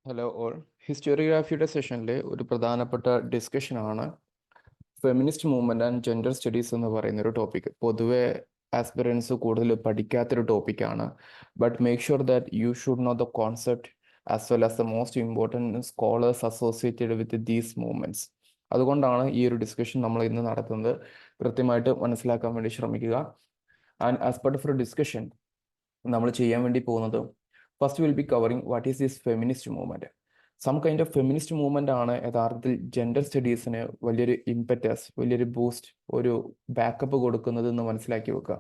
Hello all. ഹിസ്റ്റോറിയോഗ്രാഫിയുടെ സെഷനിലെ ഒരു പ്രധാനപ്പെട്ട ഡിസ്കഷനാണ് feminist movement and gender studies എന്ന് പറയുന്ന ഒരു ടോപ്പിക്. പൊതുവെ ആസ്പിറൻസ് കൂടുതൽ പഠിക്കാത്തൊരു ടോപ്പിക്കാണ്. But make sure that you should know the concept as well as the most important scholars associated with these movements. അതുകൊണ്ടാണ് ഈ ഒരു ഡിസ്കഷൻ നമ്മൾ ഇന്ന് നടത്തുന്നത്. കൃത്യമായിട്ട് മനസ്സിലാക്കാൻ വേണ്ടി ശ്രമിക്കുക. ആൻഡ് ആസ് പാർട്ട് ഓഫ് ഒരു ഡിസ്കഷൻ നമ്മൾ ചെയ്യാൻ വേണ്ടി പോകുന്നത് first will be covering what is this feminist movement. Some kind of feminist movement ആണ് യഥാർത്ഥത്തിൽ ജെൻഡർ സ്റ്റഡീസിന് വലിയൊരു ഇംപെറ്റസ്, വലിയൊരു ബൂസ്റ്റ്, ഒരു ബാക്കപ്പ് കൊടുക്കുന്നത് എന്ന് മനസ്സിലാക്കി വെക്കുക.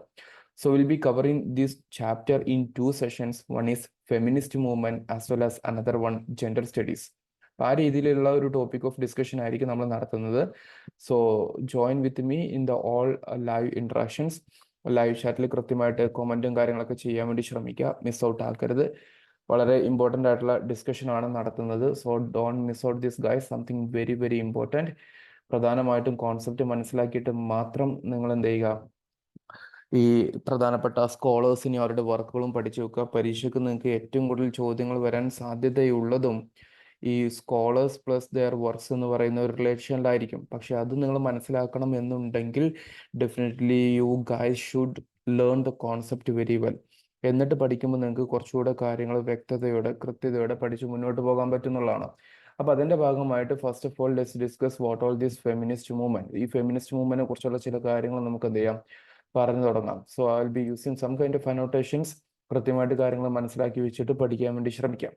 So will be covering this chapter in 2 sessions. One is feminist movement as well as another one gender studies. ആ രീതിയിലുള്ള ഒരു ടോപ്പിക് ഓഫ് ഡിസ്കഷൻ ആയിരിക്കും നമ്മൾ നടത്തുന്നത്. So join with me in the all live interactions. Live ചാറ്റിൽ കൃത്യമായിട്ട് കൊമന്റും കാര്യങ്ങളൊക്കെ ചെയ്യാൻ വേണ്ടി ശ്രമിക്കുക. മിസ് ഔട്ട് ആക്കരുത്. വളരെ ഇമ്പോർട്ടൻ്റ് ആയിട്ടുള്ള ഡിസ്കഷൻ ആണ് നടത്തുന്നത്. So don't miss out this guys, something very very important. പ്രധാനമായിട്ടും കോൺസെപ്റ്റ് മനസ്സിലാക്കിയിട്ട് മാത്രം നിങ്ങൾ എന്ത് ചെയ്യുക, ഈ പ്രധാനപ്പെട്ട സ്കോളേഴ്സിനെ അവരുടെ വർക്കുകളും പഠിച്ചു വെക്കുക. പരീക്ഷയ്ക്ക് നിങ്ങൾക്ക് ഏറ്റവും കൂടുതൽ ചോദ്യങ്ങൾ വരാൻ സാധ്യതയുള്ളതും ഈ സ്കോളേഴ്സ് പ്ലസ് ദെയർ വർക്ക്സ് എന്ന് പറയുന്ന ഒരു റിലേഷനിലായിരിക്കും. പക്ഷെ അത് നിങ്ങൾ മനസ്സിലാക്കണം എന്നുണ്ടെങ്കിൽ definitely you guys should learn the concept very well. എന്നിട്ട് പഠിക്കുമ്പോൾ നിങ്ങൾക്ക് കുറച്ചുകൂടെ കാര്യങ്ങൾ വ്യക്തതയോടെ കൃത്യതയോടെ പഠിച്ച് മുന്നോട്ട് പോകാൻ പറ്റുന്നുള്ളതാണ്. അപ്പോൾ അതിൻ്റെ ഭാഗമായിട്ട് first of all let's discuss what all this feminist movement. ഈ ഫെമിനിസ്റ്റ് മൂവ്മെന്റിനെ കുറിച്ചുള്ള ചില കാര്യങ്ങൾ നമുക്ക് എന്ത് ചെയ്യാം, പറഞ്ഞു തുടങ്ങാം. So I will be using some kind of annotations. കൃത്യമായിട്ട് കാര്യങ്ങൾ മനസ്സിലാക്കി വെച്ചിട്ട് പഠിക്കാൻ വേണ്ടി ശ്രമിക്കാം.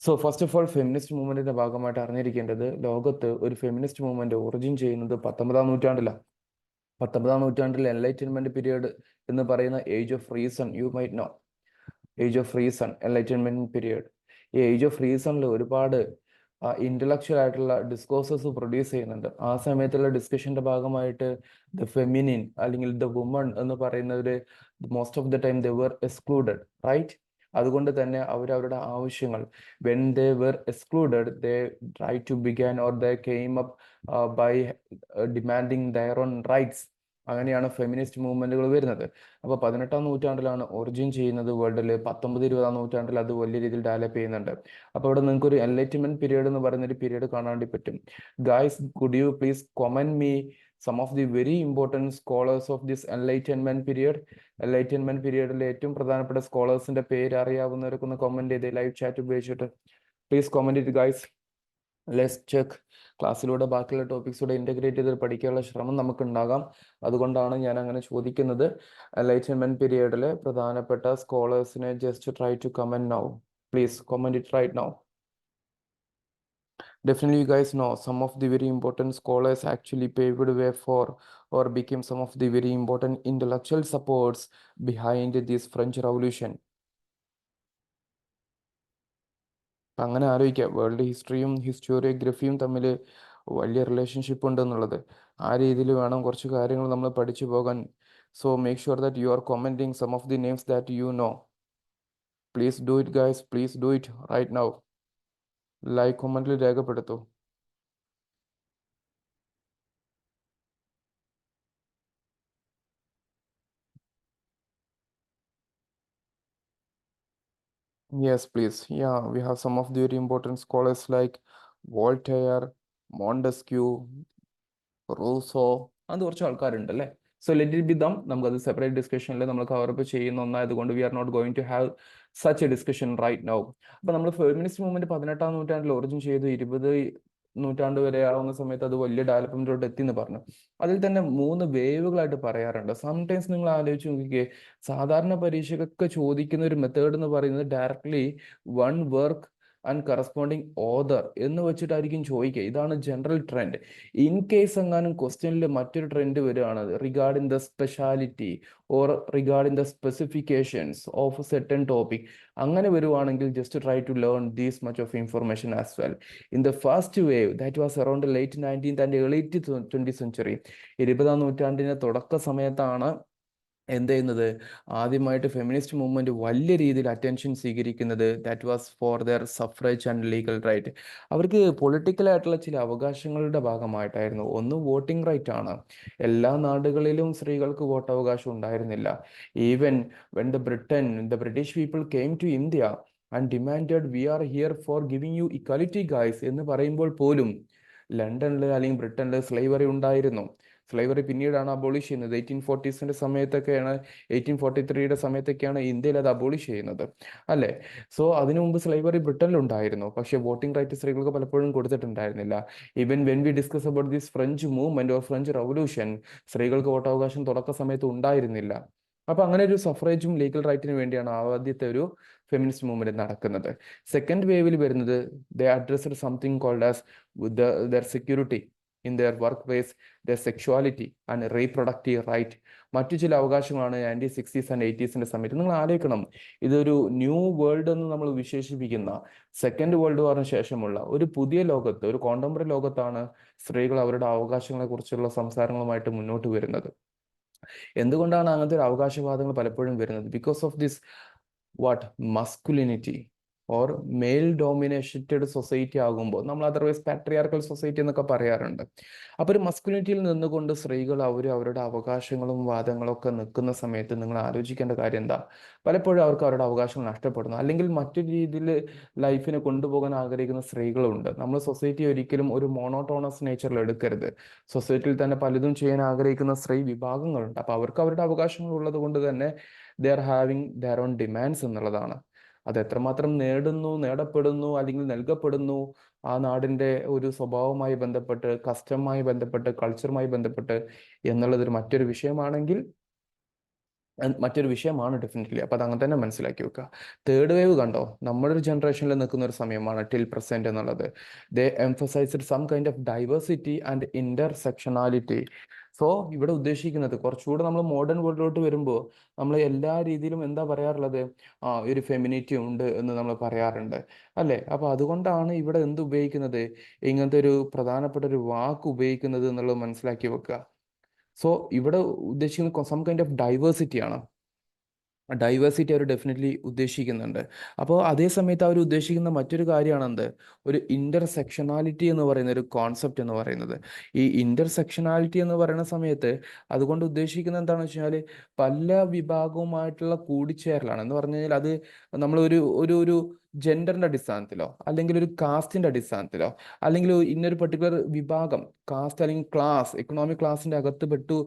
So first of all feminist മൂവ്മെന്റിന്റെ ഭാഗമായിട്ട് അറിഞ്ഞിരിക്കേണ്ടത്, ലോകത്ത് ഒരു ഫെമിനിസ്റ്റ് മൂവ്മെന്റ് ഒറിജിൻ ചെയ്യുന്നത് 19-ാം നൂറ്റാണ്ടിലാണ്. 19-ാം നൂറ്റാണ്ടിൽ എൻലൈറ്റൻമെന്റ് പീരിയഡ് എന്ന് പറയുന്ന age of reason, you might no age of reason, enlightenment period. ഈ ഏജ് ഓഫ് റീസണിൽ ഒരുപാട് ഇന്റലക്ച്വൽ ആയിട്ടുള്ള ഡിസ്കോഴ്സസ് പ്രൊഡ്യൂസ് ചെയ്യുന്നുണ്ട്. ആ സമയത്തുള്ള ഡിസ്കഷന്റെ ഭാഗമായിട്ട് ദ ഫെമിനിൻ അല്ലെങ്കിൽ ദ വുമൺ എന്ന് പറയുന്നവര് most of the time they were excluded, right? അതുകൊണ്ട് തന്നെ അവരവരുടെ ആവശ്യങ്ങൾ, when they were excluded, they try to began or they came up by demanding their own rights. അങ്ങനെയാണ് ഫെമിനിസ്റ്റ് മൂവ്മെന്റുകൾ വരുന്നത്. അപ്പോൾ 18-ാം നൂറ്റാണ്ടിലാണ് ഒറിജിൻ ചെയ്യുന്നത് വേൾഡിൽ. 19-20-ാം നൂറ്റാണ്ടിൽ അത് വലിയ രീതിയിൽ ഡെവലപ്പ് ചെയ്യുന്നുണ്ട്. അപ്പോൾ ഇവിടെ നിങ്ങൾക്ക് ഒരു എൻലൈറ്റ്മെന്റ് പീരീഡ് എന്ന് പറയുന്ന ഒരു പീരീഡ് കാണാൻ വേണ്ടി പറ്റും. Guys, could you please comment me some of the very important scholars of this enlightenment period. Enlightenment പീരീഡിലെ ഏറ്റവും പ്രധാനപ്പെട്ട സ്കോളേഴ്സിന്റെ പേര് അറിയാവുന്നവരൊക്കെ ഒന്ന് കമന്റ് ചെയ്ത് ലൈവ് ചാറ്റ് ഉപയോഗിച്ചിട്ട് please comment it guys. Let's check. ക്ലാസ്സിലൂടെ ബാക്കിയുള്ള ടോപ്പിക്സൂടെ ഇൻ്റഗ്രേറ്റ് ചെയ്ത് പഠിക്കാനുള്ള ശ്രമം നമുക്ക് ഉണ്ടാകാം. അതുകൊണ്ടാണ് ഞാൻ അങ്ങനെ ചോദിക്കുന്നത്. എൻലൈറ്റൻമെന്റ് പീരിയഡിലെ പ്രധാനപ്പെട്ട സ്കോളേഴ്സിനെ just try to comment now. Please comment it right now. Definitely, you guys know some of the very important scholars actually paved the way for or became some of the very important intellectual supports behind this French Revolution. അങ്ങനെ ആലോചിക്കുക, world ഹിസ്റ്ററിയും ഹിസ്റ്റോറിയോഗ്രഫിയും തമ്മിൽ വലിയ relationship ഉണ്ടെന്നുള്ളത്. ആ രീതിയിൽ വേണം കുറച്ച് കാര്യങ്ങൾ നമ്മൾ പഠിച്ചു പോകാൻ. So make sure that you are commenting some of the names that you know. Please do it guys, please do it right now. Like കമൻറ്റിൽ രേഖപ്പെടുത്തൂ. Yes, please. Yeah, we have some of the very important scholars like Voltaire, Montesquieu, Rousseau, അത് കുറച്ച് ആൾക്കാരുണ്ട് അല്ലേ. So let it be them. നമുക്കത് separate ഡിസ്കഷനിൽ നമ്മൾ cover up ചെയ്യുന്ന ഒന്നായതുകൊണ്ട് we are not going to have such a discussion right now. അപ്പൊ നമ്മൾ ഫെമിനിസ്റ്റ് മൂവ്മെന്റ് 18-ാം നൂറ്റാണ്ടിൽ ഒറിജിൻ ചെയ്തു. 20 നൂറ്റാണ്ട് വരെ ആവുന്ന സമയത്ത് അത് വലിയ ഡെവലപ്മെന്റിലോട്ട് എത്തി എന്ന് പറഞ്ഞു. അതിൽ തന്നെ 3 വേവുകളായിട്ട് പറയാറുണ്ട്. സംടൈംസ് നിങ്ങൾ ആലോചിച്ച് നോക്കിക്കേ, സാധാരണ പരീക്ഷയ്ക്കൊക്കെ ചോദിക്കുന്ന ഒരു മെത്തേഡ് എന്ന് പറയുന്നത് directly one work and corresponding author എന്ന് വെച്ചിട്ടായിരിക്കും ചോദിക്കുക. ഇതാണ് ജനറൽ ട്രെൻഡ്. ഇൻ കേസ് എങ്ങാനും ക്വസ്റ്റ്യനിൽ മറ്റൊരു ട്രെൻഡ് വരികയാണ് regarding the speciality or regarding the specifications of certain topic, അങ്ങനെ വരുവാണെങ്കിൽ just try to learn these much of information as well. In the first wave that was around late 19th and early 20th century, 20-ാം നൂറ്റാണ്ടിന്റെ തുടക്ക സമയത്താണ് എന്ത് ചെയ്യുന്നത്, ആദ്യമായിട്ട് feminist movement വലിയ രീതിയിൽ അറ്റൻഷൻ സ്വീകരിക്കുന്നത്. That was for their suffrage and legal right. അവർക്ക് പൊളിറ്റിക്കൽ ആയിട്ടുള്ള ചില അവകാശങ്ങളുടെ ഭാഗമായിട്ടായിരുന്നു. ഒന്ന് വോട്ടിംഗ് റൈറ്റ് ആണ്. എല്ലാ നാടുകളിലും സ്ത്രീകൾക്ക് വോട്ടവകാശം ഉണ്ടായിരുന്നില്ല. Even when the British people came to India, and demanded we are here for giving you equality guys എന്ന് പറയുമ്പോൾ പോലും ലണ്ടനിൽ അല്ലെങ്കിൽ ബ്രിട്ടനിൽ സ്ലേവറി ഉണ്ടായിരുന്നു. സ്ലേവറി പിന്നീടാണ് അബോളിഷ് ചെയ്യുന്നത്. 1840s സമയത്തൊക്കെയാണ്, 1843 സമയത്തൊക്കെയാണ് ഇന്ത്യയിൽ അത് അബോളിഷ് ചെയ്യുന്നത്, അല്ലേ? സോ അതിനു മുമ്പ് സ്ലേവറി ബ്രിട്ടനിലുണ്ടായിരുന്നു, പക്ഷേ വോട്ടിംഗ് റൈറ്റ് സ്ത്രീകൾക്ക് പലപ്പോഴും കൊടുത്തിട്ടുണ്ടായിരുന്നില്ല. Even when we discuss about this French movement or French revolution, സ്ത്രീകൾക്ക് വോട്ടവകാശം തുടക്ക സമയത്ത് ഉണ്ടായിരുന്നില്ല. അപ്പൊ അങ്ങനെ ഒരു സഫറേജും ലീഗൽ റൈറ്റിന് വേണ്ടിയാണ് ആദ്യത്തെ ഒരു ഫെമിനിസ്റ്റ് മൂവ്മെന്റ് നടക്കുന്നത്. സെക്കൻഡ് വേവിൽ വരുന്നത് they addressed something called as their security in their work place, their sexuality and reproductive right. മറ്റു ചില അവകാശങ്ങളാണ് 1960s and 80s സമയത്ത്. നിങ്ങൾ ആലോചിക്കണം, ഇതൊരു ന്യൂ വേൾഡ് എന്ന് നമ്മൾ വിശേഷിപ്പിക്കുന്ന സെക്കൻഡ് വേൾഡ് വാറിന് ശേഷമുള്ള ഒരു പുതിയ ലോകത്ത്, ഒരു കോണ്ടംപററി ലോകത്താണ് സ്ത്രീകൾ അവരുടെ അവകാശങ്ങളെ കുറിച്ചുള്ള സംസാരങ്ങളുമായിട്ട് മുന്നോട്ട് വരുന്നത്. എന്തുകൊണ്ടാണ് അങ്ങനത്തെ ഒരു അവകാശവാദങ്ങൾ പലപ്പോഴും വരുന്നത്? Because of this what masculinity or mail dominated society ആകുമ്പോൾ, നമ്മൾ അതർവൈസ് പാട്രിയാർക്കൽ സൊസൈറ്റി എന്നൊക്കെ പറയാറുണ്ട്. അപ്പോൾ ഒരു മസ്കുലിനിറ്റിയിൽ നിന്നുകൊണ്ട് സ്ത്രീകൾ അവരുടെ അവകാശങ്ങളും വാദങ്ങളും ഒക്കെ നിൽക്കുന്ന സമയത്ത് നിങ്ങൾ ആലോചിക്കേണ്ട കാര്യം എന്താ? പലപ്പോഴും അവർക്ക് അവരുടെ അവകാശങ്ങൾ നഷ്ടപ്പെടുന്നു, അല്ലെങ്കിൽ മറ്റൊരു രീതിയിൽ ലൈഫിനെ കൊണ്ടുപോകാൻ ആഗ്രഹിക്കുന്ന സ്ത്രീകളുണ്ട്. നമ്മൾ സൊസൈറ്റി ഒരിക്കലും ഒരു മോണോട്ടോണസ് നേച്ചറിൽ എടുക്കരുത്. സൊസൈറ്റിയിൽ തന്നെ പലതും ചെയ്യാൻ ആഗ്രഹിക്കുന്ന സ്ത്രീ വിഭാഗങ്ങളുണ്ട്. അപ്പോൾ അവർക്ക് അവരുടെ അവകാശങ്ങൾ ഉള്ളത് കൊണ്ട് തന്നെ they are having their own demands എന്നുള്ളതാണ്. അത് എത്രമാത്രം നേടപ്പെടുന്നു അല്ലെങ്കിൽ നൽകപ്പെടുന്നു, ആ നാടിൻ്റെ ഒരു സ്വഭാവവുമായി ബന്ധപ്പെട്ട്, കസ്റ്റമായി ബന്ധപ്പെട്ട്, കൾച്ചറുമായി ബന്ധപ്പെട്ട് എന്നുള്ളതൊരു മറ്റൊരു വിഷയമാണ് ഡെഫിനറ്റ്ലി. അപ്പോൾ അത് അങ്ങനെ തന്നെ മനസ്സിലാക്കി വെക്കുക. തേർഡ് വേവ് കണ്ടോ, നമ്മുടെ ഒരു ജനറേഷനിൽ നിൽക്കുന്ന ഒരു സമയമാണ് ടിൽ പ്രസന്റ് എന്നുള്ളത്. They emphasized some kind of diversity and intersectionality. So ഇവിടെ ഉദ്ദേശിക്കുന്നത് കുറച്ചുകൂടെ നമ്മൾ മോഡേൺ വേൾഡിലോട്ട് വരുമ്പോൾ നമ്മൾ എല്ലാ രീതിയിലും എന്താ പറയാറുള്ളത്? ഒരു ഫെമിനിറ്റി ഉണ്ട് എന്ന് നമ്മൾ പറയാറുണ്ട്, അല്ലേ? അപ്പോൾ അതുകൊണ്ടാണ് ഇവിടെ എന്ത് ഉപയോഗിക്കുന്നത്, ഇങ്ങനത്തെ ഒരു പ്രധാനപ്പെട്ട ഒരു വാക്ക് ഉപയോഗിക്കുന്നത് എന്നുള്ളത് മനസ്സിലാക്കി വെക്കുക. സോ ഇവിടെ ഉദ്ദേശിക്കുന്നത് സം കൈൻഡ് ഓഫ് ഡൈവേഴ്സിറ്റി ആണ്. ഡൈവേഴ്സിറ്റി അവർ ഡെഫിനറ്റ്ലി ഉദ്ദേശിക്കുന്നുണ്ട്. അപ്പോൾ അതേ സമയത്ത് അവർ ഉദ്ദേശിക്കുന്ന മറ്റൊരു കാര്യമാണ് എന്ത്? ഒരു ഇന്റർസെക്ഷനാലിറ്റി എന്ന് പറയുന്ന ഒരു കോൺസെപ്റ്റ് എന്ന് പറയുന്നത്. ഈ ഇന്റർസെക്ഷനാലിറ്റി എന്ന് പറയുന്ന സമയത്ത് അതുകൊണ്ട് ഉദ്ദേശിക്കുന്നത് എന്താണെന്ന് വെച്ചാൽ പല വിഭാഗവുമായിട്ടുള്ള കൂടിച്ചേരലാണ്. എന്ന് പറഞ്ഞു കഴിഞ്ഞാൽ അത് നമ്മൾ ഒരു ജെൻഡറിന്റെ അടിസ്ഥാനത്തിലോ അല്ലെങ്കിൽ ഒരു കാസ്റ്റിന്റെ അടിസ്ഥാനത്തിലോ അല്ലെങ്കിൽ ഇന്നൊരു പെർട്ടിക്കുലർ വിഭാഗം, കാസ്റ്റ് അല്ലെങ്കിൽ ക്ലാസ്, എക്കണോമിക് ക്ലാസിന്റെ അകത്ത് പെട്ടു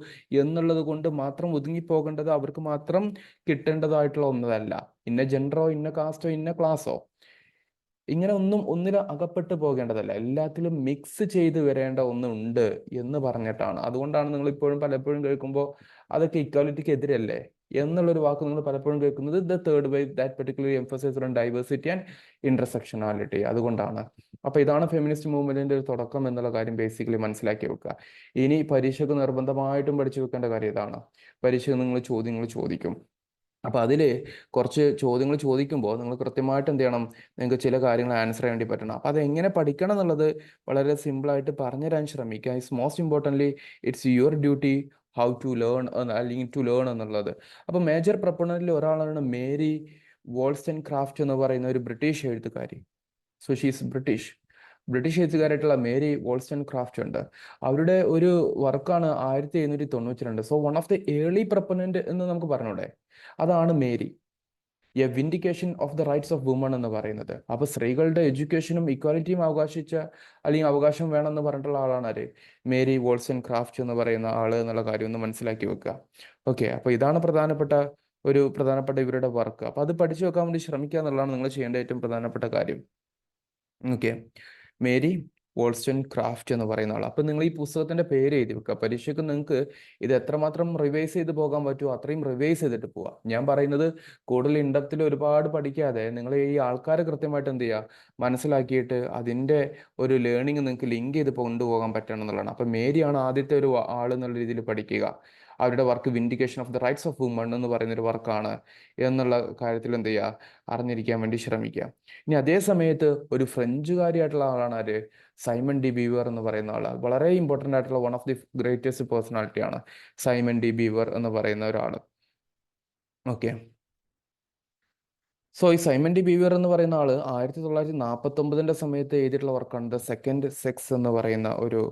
എന്നുള്ളത് കൊണ്ട് മാത്രം ഒതുങ്ങിപ്പോകേണ്ടത്, അവർക്ക് മാത്രം കിട്ടേണ്ടതായിട്ടുള്ള ഒന്നതല്ല. ഇന്ന ജെൻഡറോ ഇന്ന കാസ്റ്റോ ഇന്ന ക്ലാസ്സോ ഇങ്ങനെ ഒന്നിലും അകപ്പെട്ടു പോകേണ്ടതല്ല. എല്ലാത്തിലും മിക്സ് ചെയ്ത് വരേണ്ട ഒന്നുണ്ട് എന്ന് പറഞ്ഞിട്ടാണ്. അതുകൊണ്ടാണ് നിങ്ങൾ ഇപ്പോഴും പലപ്പോഴും കേൾക്കുമ്പോൾ അതൊക്കെ ഇക്വാലിറ്റിക്ക് എതിരല്ലേ എന്നുള്ളൊരു വാക്ക് നിങ്ങൾ പലപ്പോഴും കേൾക്കുന്നത്. The third wave that particularly emphasise on diversity and intersectionality. അതുകൊണ്ടാണ്. അപ്പൊ ഇതാണ് ഫെമിനിസ്റ്റ് മൂവ്മെന്റിന്റെ ഒരു തുടക്കം എന്നുള്ള കാര്യം ബേസിക്കലി മനസ്സിലാക്കി വെക്കുക. ഇനി പരീക്ഷയ്ക്ക് നിർബന്ധമായിട്ടും പഠിച്ചു വെക്കേണ്ട കാര്യം ഇതാണ്. പരീക്ഷയ്ക്ക് നിങ്ങൾ ചോദ്യങ്ങൾ ചോദിക്കും. അപ്പോൾ അതിൽ കുറച്ച് ചോദ്യങ്ങൾ ചോദിക്കുമ്പോൾ നിങ്ങൾ കൃത്യമായിട്ട് എന്ത് ചെയ്യണം, നിങ്ങൾക്ക് ചില കാര്യങ്ങൾ ആൻസർ ചെയ്യാൻ വേണ്ടി പറ്റണം. അപ്പോൾ അതെങ്ങനെ പഠിക്കണം എന്നുള്ളത് വളരെ സിമ്പിളായിട്ട് പറഞ്ഞുതരാൻ ശ്രമിക്കുക. It's most importantly it's your duty how to learn അല്ലെങ്കിൽ ടു ലേൺ എന്നുള്ളത്. അപ്പോൾ മേജർ പ്രൊപ്പണന്റിൽ ഒരാളാണ് മേരി വോൾസ്റ്റൻക്രാഫ്റ്റ് എന്ന് പറയുന്ന ഒരു ബ്രിട്ടീഷ് എഴുത്തുകാരി. സോ ഷീസ് ബ്രിട്ടീഷ് എഴുത്തുകാരായിട്ടുള്ള മേരി വോൾസ്റ്റൻക്രാഫ്റ്റ് ഉണ്ട്. അവരുടെ ഒരു വർക്കാണ് 1792. So one of the early proponent എന്ന് നമുക്ക് പറഞ്ഞൂടെ, അതാണ് Mary. A vindication of the rights of woman എന്ന് പറയുന്നത്. അപ്പോൾ സ്ത്രീകളുടെ എഡ്യൂക്കേഷനും ഇക്വാലിറ്റിയും അല്ലെങ്കിൽ അവകാശം വേണമെന്ന് പറഞ്ഞിട്ടുള്ള ആളാണ് ആര്? മേരി വോൾസ്റ്റൻക്രാഫ്റ്റ് എന്ന് പറയുന്ന ആള് എന്നുള്ള കാര്യം ഒന്ന് മനസ്സിലാക്കി വെക്കുക. ഓക്കെ, അപ്പോൾ ഇതാണ് പ്രധാനപ്പെട്ട ഇവരുടെ വർക്ക്. അപ്പോൾ അത് പഠിച്ചു വെക്കാൻ വേണ്ടി ശ്രമിക്കുക എന്നുള്ളതാണ് നിങ്ങൾ ചെയ്യേണ്ട ഏറ്റവും പ്രധാനപ്പെട്ട കാര്യം. ഓക്കെ, മേരി വോൾസ്റ്റൻക്രാഫ്റ്റ് എന്ന് പറയുന്ന ആൾ. അപ്പം നിങ്ങൾ ഈ പുസ്തകത്തിന്റെ പേര് എഴുതി വെക്കുക. പരീക്ഷയ്ക്ക് നിങ്ങൾക്ക് ഇത് എത്രമാത്രം റിവൈസ് ചെയ്ത് പോകാൻ പറ്റുമോ അത്രയും റിവൈസ് ചെയ്തിട്ട് പോവാം. ഞാൻ പറയുന്നത് കൂടുതൽ ഇൻഡെപ്തിൽ ഒരുപാട് പഠിക്കാതെ നിങ്ങൾ ഈ ആൾക്കാരെ കൃത്യമായിട്ട് എന്ത് ചെയ്യുക, മനസ്സിലാക്കിയിട്ട് അതിൻ്റെ ഒരു ലേണിംഗ് നിങ്ങൾക്ക് ലിങ്ക് ചെയ്ത് കൊണ്ടുപോകാൻ പറ്റണം എന്നുള്ളതാണ്. അപ്പം മേരിയാണ് ആദ്യത്തെ ഒരു ആൾ എന്നുള്ള രീതിയിൽ പഠിക്കുക. അവരുടെ work vindication of the rights of woman എന്ന് പറയുന്നൊരു വർക്കാണ് എന്നുള്ള കാര്യത്തിൽ എന്ത് ചെയ്യുക, അറിഞ്ഞിരിക്കാൻ വേണ്ടി ശ്രമിക്കുക. ഇനി അതേ സമയത്ത് ഒരു ഫ്രഞ്ചുകാരിയായിട്ടുള്ള ആളാണ് ആര്? സൈമൺ ഡി ബീവർ എന്ന് പറയുന്ന ആൾ. വളരെ ഇമ്പോർട്ടൻ്റ് ആയിട്ടുള്ള വൺ ഓഫ് ദി ഗ്രേറ്റസ്റ്റ് പേഴ്സണാലിറ്റിയാണ് സൈമൺ ഡി ബീവർ എന്ന് പറയുന്ന ഒരാൾ. ഓക്കെ, സോ ഈ സൈമൺ ഡി ബീവർ എന്ന് പറയുന്ന ആള് 1949 സമയത്ത് എഴുതിയിട്ടുള്ള വർക്കാണ് ദ സെക്കൻഡ് സെക്സ് എന്ന് പറയുന്ന ഒരു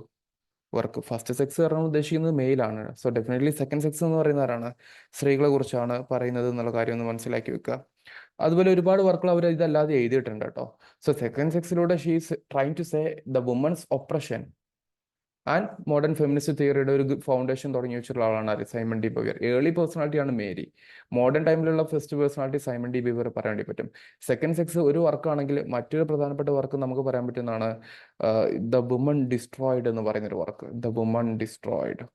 വർക്ക്. ഫസ്റ്റ് സെക്സ് പറഞ്ഞാൽ ഉദ്ദേശിക്കുന്നത് മെയിലാണ്. സോ ഡെഫിനറ്റ്ലി സെക്കൻഡ് സെക്സ് എന്ന് പറയുന്ന ആരാണ്? സ്ത്രീകളെ കുറിച്ചാണ് പറയുന്നത് എന്നുള്ള കാര്യം ഒന്ന് മനസ്സിലാക്കി വെക്കുക. അതുപോലെ ഒരുപാട് വർക്കുകൾ അവർ ഇതല്ലാതെ എഴുതിയിട്ടുണ്ട് കേട്ടോ. സോ സെക്കൻഡ് സെക്സിലൂടെ she's trying to say the women's oppression and modern feminist തിയറിയുടെ ഒരു ഫൗണ്ടേഷൻ തുടങ്ങി വെച്ചിട്ടുള്ള ആളാണ് സൈമൺ ഡി ബിവർ. ഏർലി പേഴ്സണാലിറ്റിയാണ് മേരി. മോഡേൺ ടൈമിലുള്ള first personality Simone de Beauvoir പറയാൻ വേണ്ടി പറ്റും. സെക്കൻഡ് സെക്സ് ഒരു വർക്കാണെങ്കിൽ മറ്റൊരു പ്രധാനപ്പെട്ട വർക്ക് നമുക്ക് പറയാൻ പറ്റുന്നതാണ് ദ വുമൺ ഡിസ്ട്രോയിഡ് എന്ന് പറയുന്നൊരു വർക്ക്. The woman destroyed.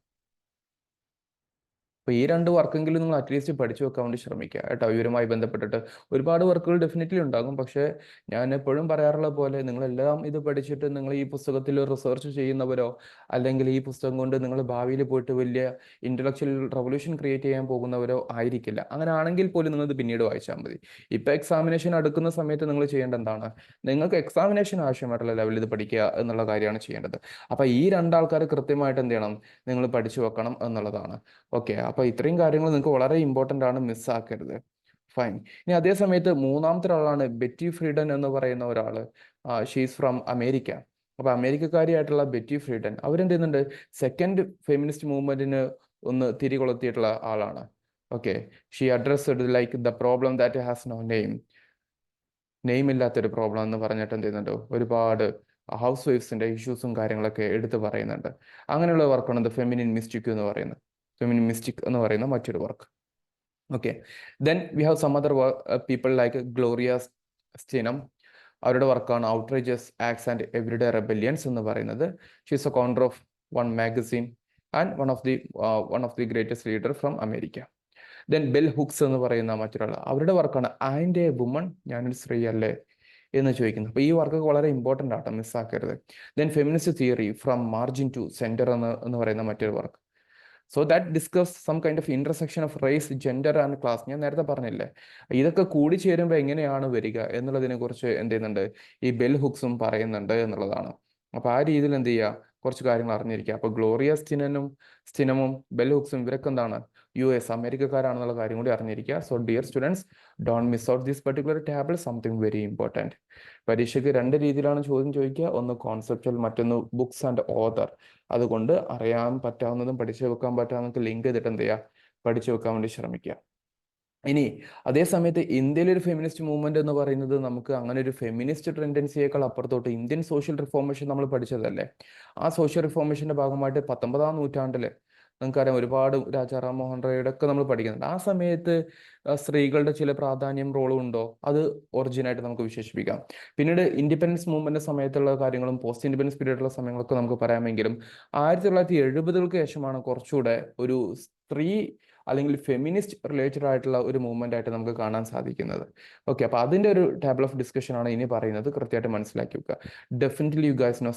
അപ്പോൾ ഈ രണ്ട് വർക്കെങ്കിലും നിങ്ങൾ അറ്റ്ലീസ്റ്റ് പഠിച്ചു വെക്കാൻ വേണ്ടി ശ്രമിക്കുക കേട്ടോ. ഇവരുമായി ബന്ധപ്പെട്ടിട്ട് ഒരുപാട് വർക്കുകൾ ഡെഫിനറ്റ്ലി ഉണ്ടാകും. പക്ഷേ ഞാൻ എപ്പോഴും പറയാറുള്ള പോലെ നിങ്ങളെല്ലാം ഇത് പഠിച്ചിട്ട് നിങ്ങൾ ഈ പുസ്തകത്തിൽ റിസർച്ച് ചെയ്യുന്നവരോ അല്ലെങ്കിൽ ഈ പുസ്തകം കൊണ്ട് നിങ്ങൾ ഭാവിയിൽ പോയിട്ട് വലിയ ഇൻ്റലക്ച്വൽ റവല്യൂഷൻ ക്രിയേറ്റ് ചെയ്യാൻ പോകുന്നവരോ ആയിരിക്കില്ല. അങ്ങനെ ആണെങ്കിൽ പോലും നിങ്ങൾ ഇത് പിന്നീട് വായിച്ചാൽ മതി. ഇപ്പോൾ എക്സാമിനേഷൻ അടുക്കുന്ന സമയത്ത് നിങ്ങൾ ചെയ്യേണ്ട എന്താണ്? നിങ്ങൾക്ക് എക്സാമിനേഷൻ ആവശ്യമായിട്ടുള്ള ലെവലിൽ ഇത് പഠിക്കുക എന്നുള്ള കാര്യമാണ് ചെയ്യേണ്ടത്. അപ്പോൾ ഈ രണ്ടാൾക്കാർ കൃത്യമായിട്ട് എന്ത് ചെയ്യണം? നിങ്ങൾ പഠിച്ചു വെക്കണം എന്നുള്ളതാണ്. ഓക്കെ, അപ്പോൾ ഇത്രയും കാര്യങ്ങൾ നിങ്ങൾക്ക് വളരെ ഇമ്പോർട്ടൻ്റ് ആണ്, മിസ്സാക്കരുത്. ഫൈൻ. ഇനി അതേ സമയത്ത് മൂന്നാമത്തെ ഒരാളാണ് ബെറ്റി ഫ്രീഡൻ എന്ന് പറയുന്ന ഒരാൾ. She's from America. അപ്പോൾ അമേരിക്കക്കാരിയായിട്ടുള്ള ബെറ്റി ഫ്രീഡൻ അവരെന്ത് ചെയ്യുന്നുണ്ട്? സെക്കൻഡ് ഫെമിനിസ്റ്റ് മൂവ്മെന്റിന് ഒന്ന് തിരികൊളുത്തിയിട്ടുള്ള ആളാണ്. Okay, she addressed like the problem that has no name. Name ഇല്ലാത്തൊരു പ്രോബ്ലം എന്ന് പറഞ്ഞിട്ട് എന്ത് ചെയ്യുന്നുണ്ട്? ഒരുപാട് ഹൗസ് വൈഫ്സിന്റെ ഇഷ്യൂസും കാര്യങ്ങളൊക്കെ എടുത്ത് പറയുന്നുണ്ട്. അങ്ങനെയുള്ള വർക്കാണ് ദ ഫെമിനിൻ മിസ്റ്റിക് എന്ന് പറയുന്നത്. ഫെമിനിൻ മിസ്റ്റിക് എന്ന് പറയുന്ന മറ്റൊരു work. Okay, then we have some other people like Gloria Steinem. അവരുടെ വർക്കാണ് outrageous acts and everyday rebellions എന്ന് പറയുന്നത്. She's a counter of one magazine and one of the greatest leader from America. Then bell hooks എന്ന് പറയുന്ന മറ്റൊരാൾ. അവരുടെ വർക്കാണ് and A woman, ഞാനൊരു സ്ത്രീ അല്ലേ എന്ന് ചോദിക്കുന്നു. അപ്പോൾ ഈ വർക്കൊക്കെ വളരെ ഇമ്പോർട്ടൻ്റ് ആട്ടോ, മിസ്സാക്കരുത്. Then feminist theory from margin to centre എന്ന് പറയുന്ന മറ്റൊരു work. So that discuss some kind of intersection of race, gender and class. ഞാൻ നേരത്തെ പറഞ്ഞില്ലേ, ഇതൊക്കെ കൂടി ചേരുമ്പോൾ എങ്ങനെയാണ് വരിക എന്നുള്ളതിനെ കുറിച്ച് എന്ത് ചെയ്യുന്നുണ്ട്? ഈ ബെൽ ഹുക്സും പറയുന്നുണ്ട് എന്നുള്ളതാണ്. അപ്പോൾ ആ രീതിയിൽ എന്ത് ചെയ്യുക? കുറച്ച് കാര്യങ്ങൾ അറിഞ്ഞിരിക്കുക. അപ്പോൾ ഗ്ലോറിയ സ്റ്റിനമും ബെൽ ഹുക്സും ഇവരൊക്കെ എന്താണ്? US അമേരിക്കക്കാരാണെന്നുള്ള കാര്യം കൂടി അറിഞ്ഞിരിക്കുക. So dear students, don't miss out this particular table, something very important. പരീക്ഷയ്ക്ക് രണ്ട് രീതിയിലാണ് ചോദ്യം ചോദിക്കുക. ഒന്ന് കോൺസെപ്റ്റൽ, മറ്റൊന്ന് ബുക്സ് ആൻഡ് ഓതർ. അതുകൊണ്ട് അറിയാൻ പറ്റാവുന്നതും പഠിച്ചു വെക്കാൻ പറ്റാവുന്നതൊക്കെ ലിങ്ക് ചെയ്തിട്ട് എന്ത് ചെയ്യുക? പഠിച്ചു വെക്കാൻ വേണ്ടി ശ്രമിക്കുക. ഇനി അതേ സമയത്ത് ഇന്ത്യയിലെ ഒരു ഫെമിനിസ്റ്റ് മൂവ്മെന്റ് എന്ന് പറയുന്നത് നമുക്ക് അങ്ങനെ ഒരു ഫെമിനിസ്റ്റ് ടെൻഡൻസിയേക്കാൾ അപ്പുറത്തോട്ട് ഇന്ത്യൻ സോഷ്യൽ റിഫോർമേഷൻ നമ്മൾ പഠിച്ചതല്ലേ. ആ സോഷ്യൽ റിഫോർമേഷന്റെ ഭാഗമായിട്ട് 19ാം നൂറ്റാണ്ടില് നിങ്ങൾക്കറിയാം ഒരുപാട് രാജാ റാം മോഹൻ റോയുടെ ഒക്കെ നമ്മൾ പഠിക്കുന്നുണ്ട്. ആ സമയത്ത് സ്ത്രീകളുടെ ചില പ്രാധാന്യം റോളും ഉണ്ടോ? അത് ഒറിജിനായിട്ട് നമുക്ക് വിശേഷിപ്പിക്കാം. പിന്നീട് ഇൻഡിപെൻഡൻസ് മൂവ്മെന്റ് സമയത്തുള്ള കാര്യങ്ങളും പോസ്റ്റ് ഇൻഡിപെൻഡൻസ് പീരീഡിലുള്ള സമയങ്ങളൊക്കെ നമുക്ക് പറയാമെങ്കിലും 1970 ശേഷമാണ് കുറച്ചുകൂടെ ഒരു സ്ത്രീ അല്ലെങ്കിൽ ഫെമിനിസ്റ്റ് റിലേറ്റഡ് ആയിട്ടുള്ള ഒരു മൂവ്മെന്റ് ആയിട്ട് നമുക്ക് കാണാൻ സാധിക്കുന്നത്. ഓക്കെ, അപ്പോൾ അതിന്റെ ഒരു ടേബിൾ ഓഫ് ഡിസ്കഷൻ ആണ് ഇനി പറയുന്നത്. കൃത്യമായിട്ട് മനസ്സിലാക്കി വെക്കുക. Definitely you guys know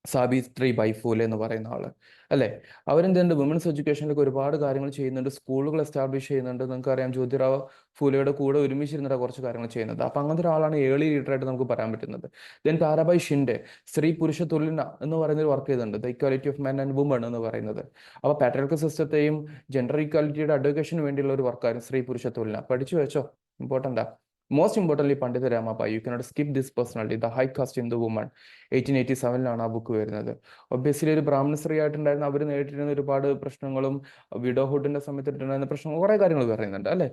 Savitri Bai Phule എന്ന് പറയുന്ന ആള് അല്ലേ. അവരെന്തുണ്ട്? വുമൻസ് എഡ്യൂക്കേഷനിലൊക്കെ ഒരുപാട് കാര്യങ്ങൾ ചെയ്യുന്നുണ്ട്. സ്കൂളുകൾ എസ്റ്റാബ്ലിഷ് ചെയ്യുന്നുണ്ട്. നിങ്ങൾക്കറിയാം ജ്യോതിറാവ് ഫൂലെയുടെ കൂടെ ഒരുമിച്ചിരുന്നിട്ട് കുറച്ച് കാര്യങ്ങൾ ചെയ്യുന്നത്. അപ്പം അങ്ങനത്തെ ഒരാളാണ് ഏർലി ലീഡറായിട്ട് നമുക്ക് പറയാൻ പറ്റുന്നത്. ദെൻ താരാബായ് ഷിൻഡെ സ്ത്രീ പുരുഷ തുല്യത എന്ന് പറയുന്ന ഒരു വർക്ക് ചെയ്തിട്ടുണ്ട്. The equality of men and woman എന്ന് പറയുന്നത്. അപ്പോൾ പാട്രിയാർക്കൽ സിസ്റ്റത്തെയും ജെൻഡർ ഈക്വാലിറ്റിയുടെ അഡ്വക്കേഷന് വേണ്ടിയുള്ള ഒരു വർക്കായിരുന്നു സ്ത്രീ പുരുഷ തുല്യത. പഠിച്ചു വെച്ചോ, ഇമ്പോർട്ടൻ്റാ. Most importantly Pandita Ramabai, you cannot skip this personality, the high caste in the woman. 1887 ആ ബുക്ക് വരുന്നത്. ഒബ്വിയസ്ലി ഒരു ബ്രാഹ്മണ സ്ത്രീ ആയിട്ടുണ്ടായിരുന്ന അവർ നേരിട്ടിരുന്ന ഒരുപാട് പ്രശ്നങ്ങളും വിഡോഹുഡിന്റെ സമയത്ത് ഇട്ടുണ്ടായിരുന്ന പ്രശ്നങ്ങളും കുറേ കാര്യങ്ങൾ പറയുന്നുണ്ട് അല്ലേ.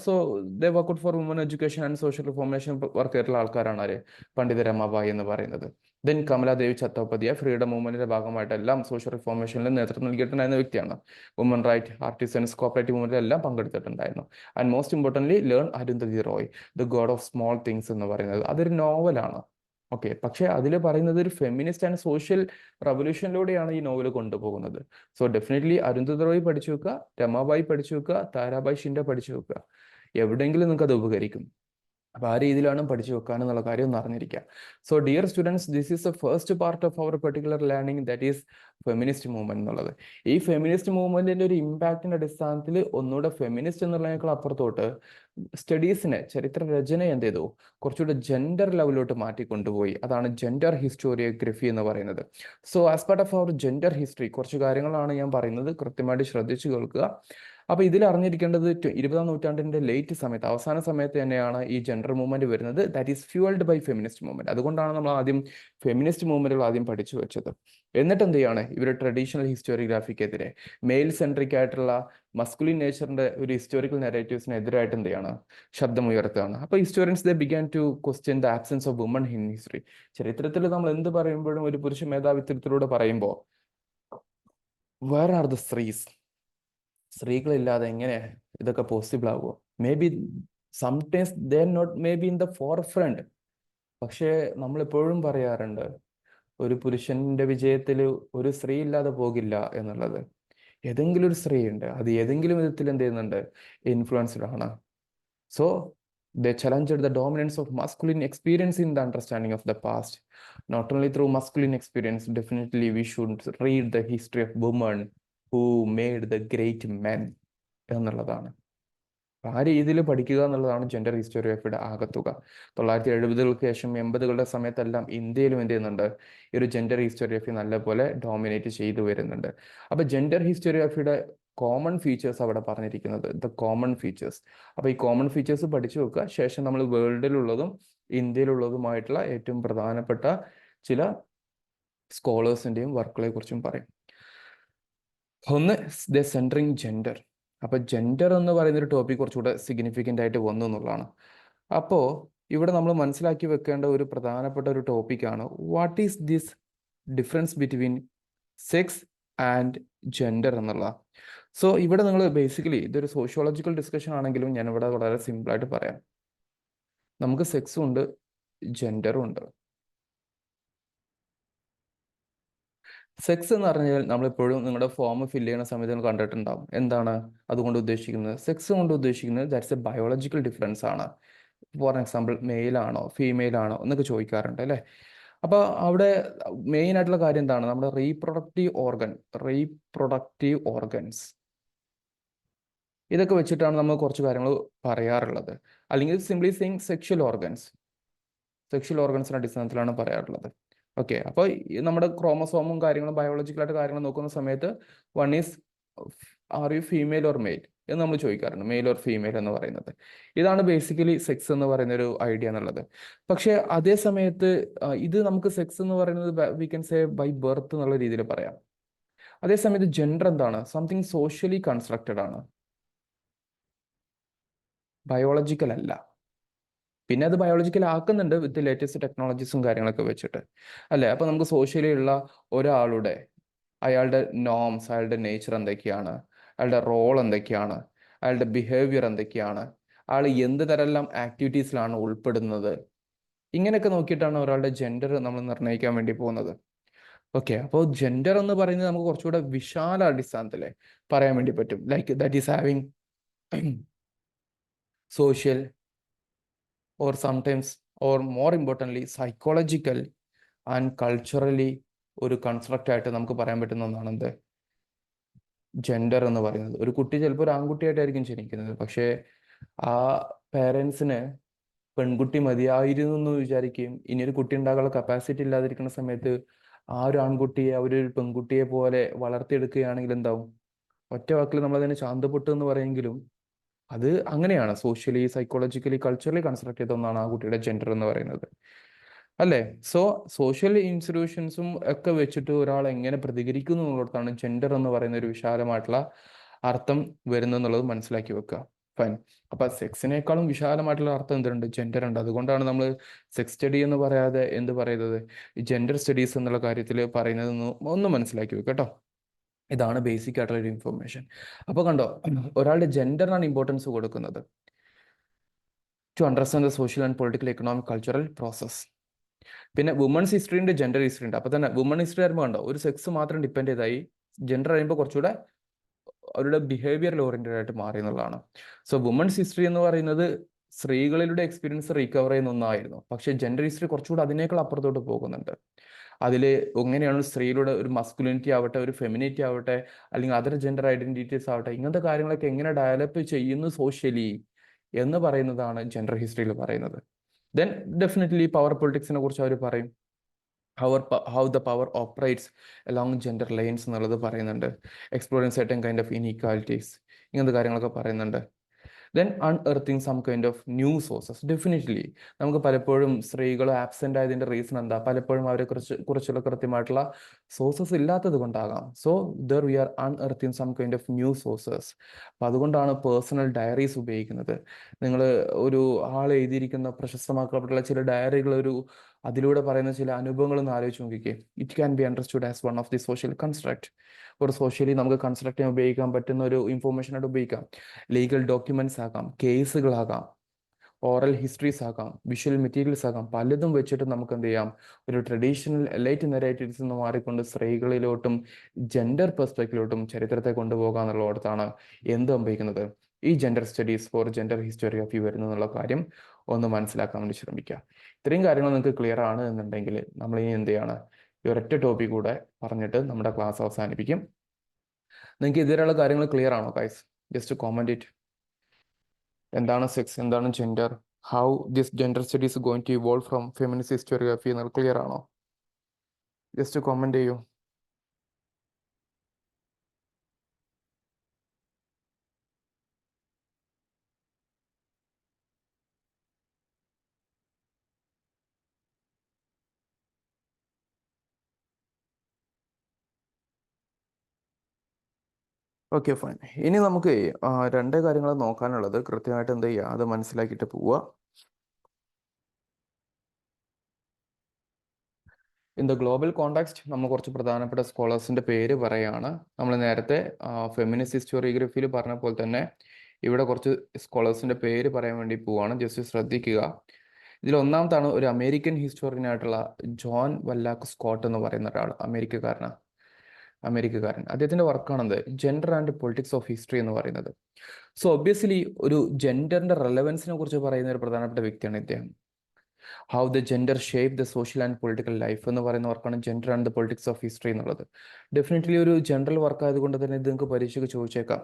So they work out for woman education and social reformation work ചെയ്തിട്ടുള്ള ആൾക്കാരാണ് ആര്? പണ്ഡിത രമാബായി എന്ന് പറയുന്നത്. ദെൻ കമലാദേവി ചത്തോപാധ്യായ ഫ്രീഡം മൂവ്മെന്റിന്റെ ഭാഗമായിട്ടെല്ലാം സോഷ്യൽ റിഫോർമേഷനിൽ നേതൃത്വം നൽകിയിട്ടുണ്ടായിരുന്ന വ്യക്തിയാണ്. വുമൺ റൈറ്റ് ആർട്ടിസൻസ് കോപ്പറേറ്റീവ് മൂവ്മെന്റിലെല്ലാം പങ്കെടുത്തിട്ടുണ്ടായിരുന്നു. And most importantly learn Arundhati Roy, the god of small things എന്ന് പറയുന്നത്. അതൊരു നോവലാണ്. ഓക്കെ, പക്ഷെ അതിൽ പറയുന്നത് ഒരു ഫെമിനിസ്റ്റ് ആൻഡ് സോഷ്യൽ റവല്യൂഷനിലൂടെയാണ് ഈ നോവൽ കൊണ്ടുപോകുന്നത്. സോ ഡെഫിനറ്റ്ലി അരുന്ധതി റോയ് പഠിച്ചു വെക്കുക, രമാബായി പഠിച്ചു വെക്കുക, താരാബായ് ഷിൻഡെ പഠിച്ചു വെക്കുക. എവിടെയെങ്കിലും നിങ്ങൾക്ക് അത് ഉപകരിക്കും. അപ്പോൾ ആ രീതിയിലാണ് പഠിച്ചു വെക്കാനെന്നുള്ള കാര്യം ഒന്ന് അറിഞ്ഞിരിക്കുക. So dear students, this is the first part of our particular learning, that is feminist movement എന്നുള്ളത്. ഈ ഫെമിനിസ്റ്റ് മൂവ്മെന്റിന്റെ ഒരു ഇമ്പാക്റ്റിന്റെ അടിസ്ഥാനത്തിൽ ഒന്നുകൂടെ ഫെമിനിസ്റ്റ് എന്നുള്ളതിനേക്കാൾ അപ്പുറത്തോട്ട് സ്റ്റഡീസിനെ, ചരിത്ര രചനയെ എന്ത് ചെയ്തു? കുറച്ചുകൂടെ ജെൻഡർ ലെവലിലോട്ട് മാറ്റിക്കൊണ്ടുപോയി. അതാണ് ജെൻഡർ ഹിസ്റ്റോറിയോഗ്രഫി എന്ന് പറയുന്നത്. So as part of our gender history കുറച്ച് കാര്യങ്ങളാണ് ഞാൻ പറയുന്നത്. കൃത്യമായിട്ട് ശ്രദ്ധിച്ചു കേൾക്കുക. അപ്പോൾ ഇതിൽ അറിഞ്ഞിരിക്കേണ്ടത് 20-ാം നൂറ്റാണ്ടിന്റെ ലേറ്റ് സമയത്ത്, അവസാന സമയത്ത് തന്നെയാണ് ഈ ജെൻഡർ മൂവ്മെന്റ് വരുന്നത്. That is fuelled by feminist movement. അതുകൊണ്ടാണ് നമ്മൾ ആദ്യം ഫെമിനിസ്റ്റ് മൂവ്മെന്റുകൾ ആദ്യം പഠിച്ചു വെച്ചത്. എന്നിട്ട് എന്ത് ചെയ്യാണ് ഇവർ ട്രഡീഷണൽ ഹിസ്റ്റോറിയോഗ്രാഫിക്കെതിരെ, മെയിൽ സെൻട്രിക് ആയിട്ടുള്ള മസ്കുലിൻ നേച്ചറിന്റെ ഒരു ഹിസ്റ്റോറിക്കൽ നെറേറ്റീവ്സിനെതിരായിട്ട് എന്ത് ചെയ്യാണ് ശബ്ദമുയർത്തുകയാണ്. അപ്പോൾ historians they began to question the absence of woman in history. ചരിത്രത്തിൽ നമ്മൾ എന്ത് പറയുമ്പോഴും ഒരു പുരുഷ മേധാവിത്വത്തിലൂടെ പറയുമ്പോൾ വേർ ആർ ദ സ്ത്രീസ്, സ്ത്രീകളില്ലാതെ എങ്ങനെ ഇതൊക്കെ പോസിബിൾ ആകുമോ? May be sometimes they not may be in the forefront. പക്ഷേ നമ്മളെപ്പോഴും പറയാറുണ്ട് ഒരു പുരുഷന്റെ വിജയത്തിൽ ഒരു സ്ത്രീ ഇല്ലാതെ പോകില്ല എന്നുള്ളത്. ഏതെങ്കിലും ഒരു സ്ത്രീ ഉണ്ട്, അത് ഏതെങ്കിലും വിധത്തിൽ എന്ത് ചെയ്യുന്നുണ്ട്, ഇൻഫ്ലുവൻസ്ഡ് ആണ്. So they challenged the dominance of masculine experience in the understanding of the past. Not only through masculine experience, definitely we should read the history of women who made the great men എന്നുള്ളതാണ്. ആ രീതിയിൽ പഠിക്കുക എന്നുള്ളതാണ് gender ഹിസ്റ്റോറിയോഗ്രാഫിയുടെ ആകത്തുക. 1970-കൾക്ക് ശേഷം 80-കളുടെ സമയത്തെല്ലാം ഇന്ത്യയിലും എന്ത് ചെയ്യുന്നുണ്ട്, ഈ ഒരു ജെൻഡർ ഹിസ്റ്റോറിയോഗ്രാഫി നല്ലപോലെ ഡോമിനേറ്റ് ചെയ്തു വരുന്നുണ്ട്. അപ്പോൾ ജെൻഡർ ഹിസ്റ്റോറിയോഗ്രാഫിയുടെ കോമൺ ഫീച്ചേഴ്സ് അവിടെ പറഞ്ഞിരിക്കുന്നത്, ദ കോമൺ ഫീച്ചേഴ്സ്. അപ്പോൾ ഈ കോമൺ ഫീച്ചേഴ്സ് പഠിച്ചു വെക്കുക. ശേഷം നമ്മൾ വേൾഡിലുള്ളതും ഇന്ത്യയിലുള്ളതുമായിട്ടുള്ള ഏറ്റവും പ്രധാനപ്പെട്ട ചില സ്കോളേഴ്സിൻ്റെയും വർക്കുകളെ കുറിച്ചും പറയും. ഒന്ന്, ദ സെൻട്രിങ് ജെൻഡർ. അപ്പോൾ ജെൻഡർ എന്ന് പറയുന്നൊരു ടോപ്പിക് കുറച്ചുകൂടെ സിഗ്നിഫിക്കൻ്റ് ആയിട്ട് വന്നു എന്നുള്ളതാണ്. അപ്പോൾ ഇവിടെ നമ്മൾ മനസ്സിലാക്കി വെക്കേണ്ട ഒരു പ്രധാനപ്പെട്ട ഒരു ടോപ്പിക്കാണ് what is this difference between sex and gender എന്നുള്ള. സോ ഇവിടെ നിങ്ങൾ ബേസിക്കലി ഇതൊരു സോഷ്യോളജിക്കൽ ഡിസ്കഷൻ ആണെങ്കിലും ഞാനിവിടെ വളരെ സിമ്പിളായിട്ട് പറയാം. നമുക്ക് സെക്സും ഉണ്ട്, ജെൻഡറും ഉണ്ട്. സെക്സ് എന്ന് പറഞ്ഞാൽ നമ്മളെപ്പോഴും നിങ്ങളുടെ ഫോം ഫില്ല് ചെയ്യുന്ന സമയത്ത് നിങ്ങൾ കണ്ടിട്ടുണ്ടാവും. എന്താണ് അതുകൊണ്ട് ഉദ്ദേശിക്കുന്നത്? സെക്സ് കൊണ്ട് ഉദ്ദേശിക്കുന്നത് ദാറ്റ്സ് എ ബയോളജിക്കൽ ഡിഫറൻസ് ആണ്. ഫോർ എക്സാമ്പിൾ മെയിൽ ആണോ ഫീമെയിൽ ആണോ എന്നൊക്കെ ചോദിക്കാറുണ്ട് അല്ലേ. അപ്പോൾ അവിടെ മെയിൻ ആയിട്ടുള്ള കാര്യം എന്താണ്? നമ്മുടെ റീപ്രൊഡക്റ്റീവ് ഓർഗൻസ് ഇതൊക്കെ വെച്ചിട്ടാണ് നമ്മൾ കുറച്ച് കാര്യങ്ങൾ പറയാറുള്ളത്. അല്ലെങ്കിൽ സിംപ്ലി സെയിങ് സെക്ഷൽ ഓർഗൻസിന്റെ അടിസ്ഥാനത്തിലാണ് പറയാറുള്ളത്. ഓക്കെ, അപ്പോൾ നമ്മുടെ ക്രോമസോമും കാര്യങ്ങളും ബയോളജിക്കലായിട്ട് കാര്യങ്ങൾ നോക്കുന്ന സമയത്ത് one is are you female or male എന്ന് നമ്മൾ ചോദിക്കാറുണ്ട്, മെയിൽ ഓർ ഫീമെയിൽ എന്ന് പറയുന്നത്. ഇതാണ് ബേസിക്കലി സെക്സ് എന്ന് പറയുന്ന ഒരു ഐഡിയ എന്നുള്ളത്. പക്ഷേ അതേ സമയത്ത് ഇത് നമുക്ക് സെക്സ് എന്ന് പറയുന്നത് we can say by birth എന്നുള്ള രീതിയിൽ പറയാം. അതേസമയത്ത് ജെൻഡർ എന്താണ്? സംതിങ് സോഷ്യലി കൺസ്ട്രക്റ്റഡ് ആണ്, ബയോളജിക്കൽ അല്ല. പിന്നെ അത് ബയോളജിക്കൽ ആക്കുന്നുണ്ട് വിത്ത് ലേറ്റസ്റ്റ് ടെക്നോളജീസും കാര്യങ്ങളൊക്കെ വെച്ചിട്ട് അല്ലേ. അപ്പോൾ നമുക്ക് സോഷ്യലി ഉള്ള ഒരാളുടെ അയാളുടെ നോംസ്, അയാളുടെ നേച്ചർ എന്തൊക്കെയാണ്, അയാളുടെ റോൾ എന്തൊക്കെയാണ്, അയാളുടെ ബിഹേവിയർ എന്തൊക്കെയാണ്, ആൾ എന്ത് തരമെല്ലാം ആക്ടിവിറ്റീസിലാണ് ഉൾപ്പെടുന്നത്, ഇങ്ങനെയൊക്കെ നോക്കിയിട്ടാണ് ഒരാളുടെ ജെൻഡർ നമ്മൾ നിർണ്ണയിക്കാൻ വേണ്ടി പോകുന്നത്. ഓക്കെ, അപ്പോൾ ജെൻഡർ എന്ന് പറയുന്നത് നമുക്ക് കുറച്ചുകൂടെ വിശാല അടിസ്ഥാനത്തിൽ പറയാൻ വേണ്ടി പറ്റും. Like that is having social or sometimes or more importantly psychological and culturally ഒരു കൺസ്ട്രക്റ്റ് ആയിട്ട് നമുക്ക് പറയാൻ പറ്റുന്ന ഒന്നാണ് എന്ത് ജെൻഡർ എന്ന് പറയുന്നത്. ഒരു കുട്ടി ചിലപ്പോൾ ഒരു ആൺകുട്ടിയായിട്ടായിരിക്കും ജനിക്കുന്നത്, പക്ഷേ ആ പേരൻസിന് പെൺകുട്ടി മതിയായിരുന്നു എന്ന് വിചാരിക്കുകയും ഇനിയൊരു കുട്ടി ഉണ്ടാകാനുള്ള കപ്പാസിറ്റി ഇല്ലാതിരിക്കുന്ന സമയത്ത് ആ ഒരു ആൺകുട്ടിയെ അവരൊരു പെൺകുട്ടിയെ പോലെ വളർത്തിയെടുക്കുകയാണെങ്കിൽ എന്താവും? ഒറ്റ വാക്കിൽ നമ്മളതിനെ ശാന്തപ്പെട്ടു എന്ന് പറയുമെങ്കിലും അത് അങ്ങനെയാണ്. സോഷ്യലി സൈക്കോളജിക്കലി കൾച്ചറലി കൺസ്ട്രക്ട് ചെയ്ത ഒന്നാണ് ആ കുട്ടിയുടെ ജെൻഡർ എന്ന് പറയുന്നത് അല്ലേ. സോ സോഷ്യൽ ഇൻസ്റ്റിറ്റ്യൂഷൻസും ഒക്കെ വെച്ചിട്ട് ഒരാൾ എങ്ങനെ പ്രതികരിക്കുന്നു എന്നുള്ളതാണ് ജെൻഡർ എന്ന് പറയുന്ന ഒരു വിശാലമായിട്ടുള്ള അർത്ഥം വരുന്നെന്നുള്ളത് മനസ്സിലാക്കി വെക്കുക. ഫൈൻ. അപ്പൊ സെക്സിനേക്കാളും വിശാലമായിട്ടുള്ള അർത്ഥം എന്തുണ്ട്? ജെൻഡർ ഉണ്ട്. അതുകൊണ്ടാണ് നമ്മൾ സെക്സ് സ്റ്റഡി എന്ന് പറയാതെ എന്ത് പറയുന്നത്, ജെൻഡർ സ്റ്റഡീസ് എന്നുള്ള കാര്യത്തിൽ പറയുന്നതെന്ന് ഒന്ന് മനസ്സിലാക്കി വെക്കുക കേട്ടോ. ഇതാണ് ബേസിക് ആയിട്ടുള്ള ഒരു ഇൻഫർമേഷൻ. അപ്പോൾ കണ്ടോ, ഒരാളുടെ ജെൻഡറിനാണ് ഇമ്പോർട്ടൻസ് കൊടുക്കുന്നത് to understand the social and political economic cultural process. പിന്നെ വുമൺസ് ഹിസ്റ്ററി ഉണ്ട്, ജെൻഡർ ഹിസ്റ്ററി ഉണ്ട്. അപ്പോൾ തന്നെ വുമൺ ഹിസ്റ്ററി ആകുമ്പോൾ കണ്ടോ ഒരു സെക്സ് മാത്രം ഡിപ്പെൻഡ് ചെയ്തായി, ജെൻഡർ കഴിയുമ്പോൾ കുറച്ചുകൂടെ അവരുടെ ബിഹേവിയറിൽ ഓറിയന്റഡ് ആയിട്ട് മാറി എന്നുള്ളതാണ്. സോ വുമൺസ് ഹിസ്റ്ററി എന്ന് പറയുന്നത് സ്ത്രീകളിലൂടെ എക്സ്പീരിയൻസ് റീകവർ ചെയ്യുന്ന ഒന്നായിരുന്നു. പക്ഷേ ജെൻഡർ ഹിസ്റ്ററി കുറച്ചുകൂടെ അതിനേക്കാൾ അപ്പുറത്തോട്ട് പോകുന്നുണ്ട്. അതിൽ എങ്ങനെയാണ് സ്ത്രീയുടെ ഒരു മസ്കുലിനിറ്റി ആവട്ടെ, ഒരു ഫെമിനിറ്റി ആവട്ടെ, അല്ലെങ്കിൽ അതർ ജെൻഡർ ഐഡന്റിറ്റീസ് ആവട്ടെ, ഇങ്ങനത്തെ കാര്യങ്ങളൊക്കെ എങ്ങനെ ഡെവലപ്പ് ചെയ്യുന്നു സോഷ്യലി എന്ന് പറയുന്നതാണ് ജെൻഡർ ഹിസ്റ്ററിയിൽ പറയുന്നത്. ദെൻ ഡെഫിനറ്റ്ലി പവർ പൊളിറ്റിക്സിനെ കുറിച്ച് അവർ പറയും. how the power operates along gender lines എന്നുള്ളത് പറയുന്നുണ്ട്. Exploring certain kind of inequalities ഇങ്ങനത്തെ കാര്യങ്ങളൊക്കെ പറയുന്നുണ്ട്. Then unearthing some kind of new sources. Definitely നമുക്ക് പലപ്പോഴും സ്ത്രീകൾ ആബ്സെൻ്റ് ആയതിൻ്റെ റീസൺ എന്താ? പലപ്പോഴും അവരെ കുറിച്ചുള്ള കൃത്യമായിട്ടുള്ള സോഴ്സസ് ഇല്ലാത്തത് കൊണ്ടാകാം. So there we are unearthing some kind of new sources. അപ്പം അതുകൊണ്ടാണ് പേഴ്സണൽ ഡയറീസ് ഉപയോഗിക്കുന്നത്. നിങ്ങൾ ഒരു ആൾ എഴുതിയിരിക്കുന്ന പ്രശസ്തമാക്കപ്പെട്ടുള്ള ചില ഡയറികൾ അതിലൂടെ പറയുന്ന ചില അനുഭവങ്ങളൊന്ന് ആലോചിച്ച് നോക്കിക്കേ. It can be understood as one of the social construct. ഒരു സോഷ്യലി നമുക്ക് കൺസ്ട്രക്ട് ചെയ്യാൻ ഉപയോഗിക്കാൻ പറ്റുന്ന ഒരു ഇൻഫോർമേഷൻ ആയിട്ട് ഉപയോഗിക്കാം. ലീഗൽ ഡോക്യുമെന്റ്സ് ആകാം, കേസുകളാകാം, ഓറൽ ഹിസ്റ്ററീസ് ആകാം, വിഷ്വൽ മെറ്റീരിയൽസ് ആകാം. പലതും വെച്ചിട്ട് നമുക്ക് എന്ത് ചെയ്യാം? ഒരു ട്രഡീഷണൽ എലൈറ്റ് നെറേറ്റീവ്സ് നിന്ന് മാറിക്കൊണ്ട് സ്ത്രീകളിലോട്ടും ജെൻഡർ പെർസ്പെക്റ്റീവിലോട്ടും ചരിത്രത്തെ കൊണ്ടുപോകുക എന്നുള്ളിടത്താണ് എന്ത് സംഭവിക്കുന്നത്? ഈ gender studies four gender historiography വരുന്നു എന്നുള്ള കാര്യം ഒന്ന് മനസ്സിലാക്കാൻ വേണ്ടി ശ്രമിക്കുക. ഇത്രയും കാര്യങ്ങൾ നിങ്ങൾക്ക് ക്ലിയർ ആണ് എന്നുണ്ടെങ്കിൽ നമ്മൾ ഇനി എന്ത് ചെയ്യാണ്? ഈ ഒരൊറ്റ ടോപ്പിക് കൂടെ പറഞ്ഞിട്ട് നമ്മുടെ ക്ലാസ് അവസാനിപ്പിക്കും. നിങ്ങൾക്ക് ഇതുവരെയുള്ള കാര്യങ്ങൾ ക്ലിയർ ആണോ ഗൈസ്? Just comment it. എന്താണ് സെക്സ്, എന്താണ് gender, how this gender studies going to evolve from feminist historiography എന്നുള്ള ക്ലിയർ ആണോ? ജസ്റ്റ് കോമന്റ് ചെയ്യൂ. Okay fine. ഇനി നമുക്ക് രണ്ട് കാര്യങ്ങൾ നോക്കാനുള്ളത്. കൃത്യമായിട്ട് എന്ത് ചെയ്യുക? അത് മനസ്സിലാക്കിയിട്ട് പോവുക. ഇൻ ദ ഗ്ലോബൽ കോണ്ടാക്സ്റ്റ് നമ്മൾ കുറച്ച് പ്രധാനപ്പെട്ട സ്കോളേഴ്സിന്റെ പേര് പറയാണ്. നമ്മൾ നേരത്തെ ഫെമിനിസ്റ്റ് ഹിസ്റ്റോറിയോഗ്രഫിയിൽ പറഞ്ഞ പോലെ തന്നെ ഇവിടെ കുറച്ച് സ്കോളേഴ്സിന്റെ പേര് പറയാൻ വേണ്ടി പോവാണ്. ജസ്റ്റ് ശ്രദ്ധിക്കുക. ഇതിൽ ഒന്നാമത്താണ് ഒരു അമേരിക്കൻ ഹിസ്റ്റോറിയൻ ആയിട്ടുള്ള ജോൺ വല്ലാക്ക് സ്കോട്ട് എന്ന് പറയുന്ന ഒരാൾ. അമേരിക്കക്കാരൻ. അദ്ദേഹത്തിന്റെ വർക്കാണെന്ത്? Gender and politics of history എന്ന് പറയുന്നത്. സോ ഒബ്വിയസ്ലി ഒരു ജെൻഡറിന്റെ റെലവൻസിനെ കുറിച്ച് പറയുന്ന ഒരു പ്രധാനപ്പെട്ട വ്യക്തിയാണ് ഇദ്ദേഹം. How the gender shape the social and political life എന്ന് പറയുന്ന വർക്കാണ് gender and the politics of history എന്നുള്ളത്. ഡെഫിനറ്റ്ലി ഒരു ജനറൽ വർക്ക് ആയതുകൊണ്ട് തന്നെ ഇത് നിങ്ങൾക്ക് പരീക്ഷയ്ക്ക് ചോദിച്ചേക്കാം.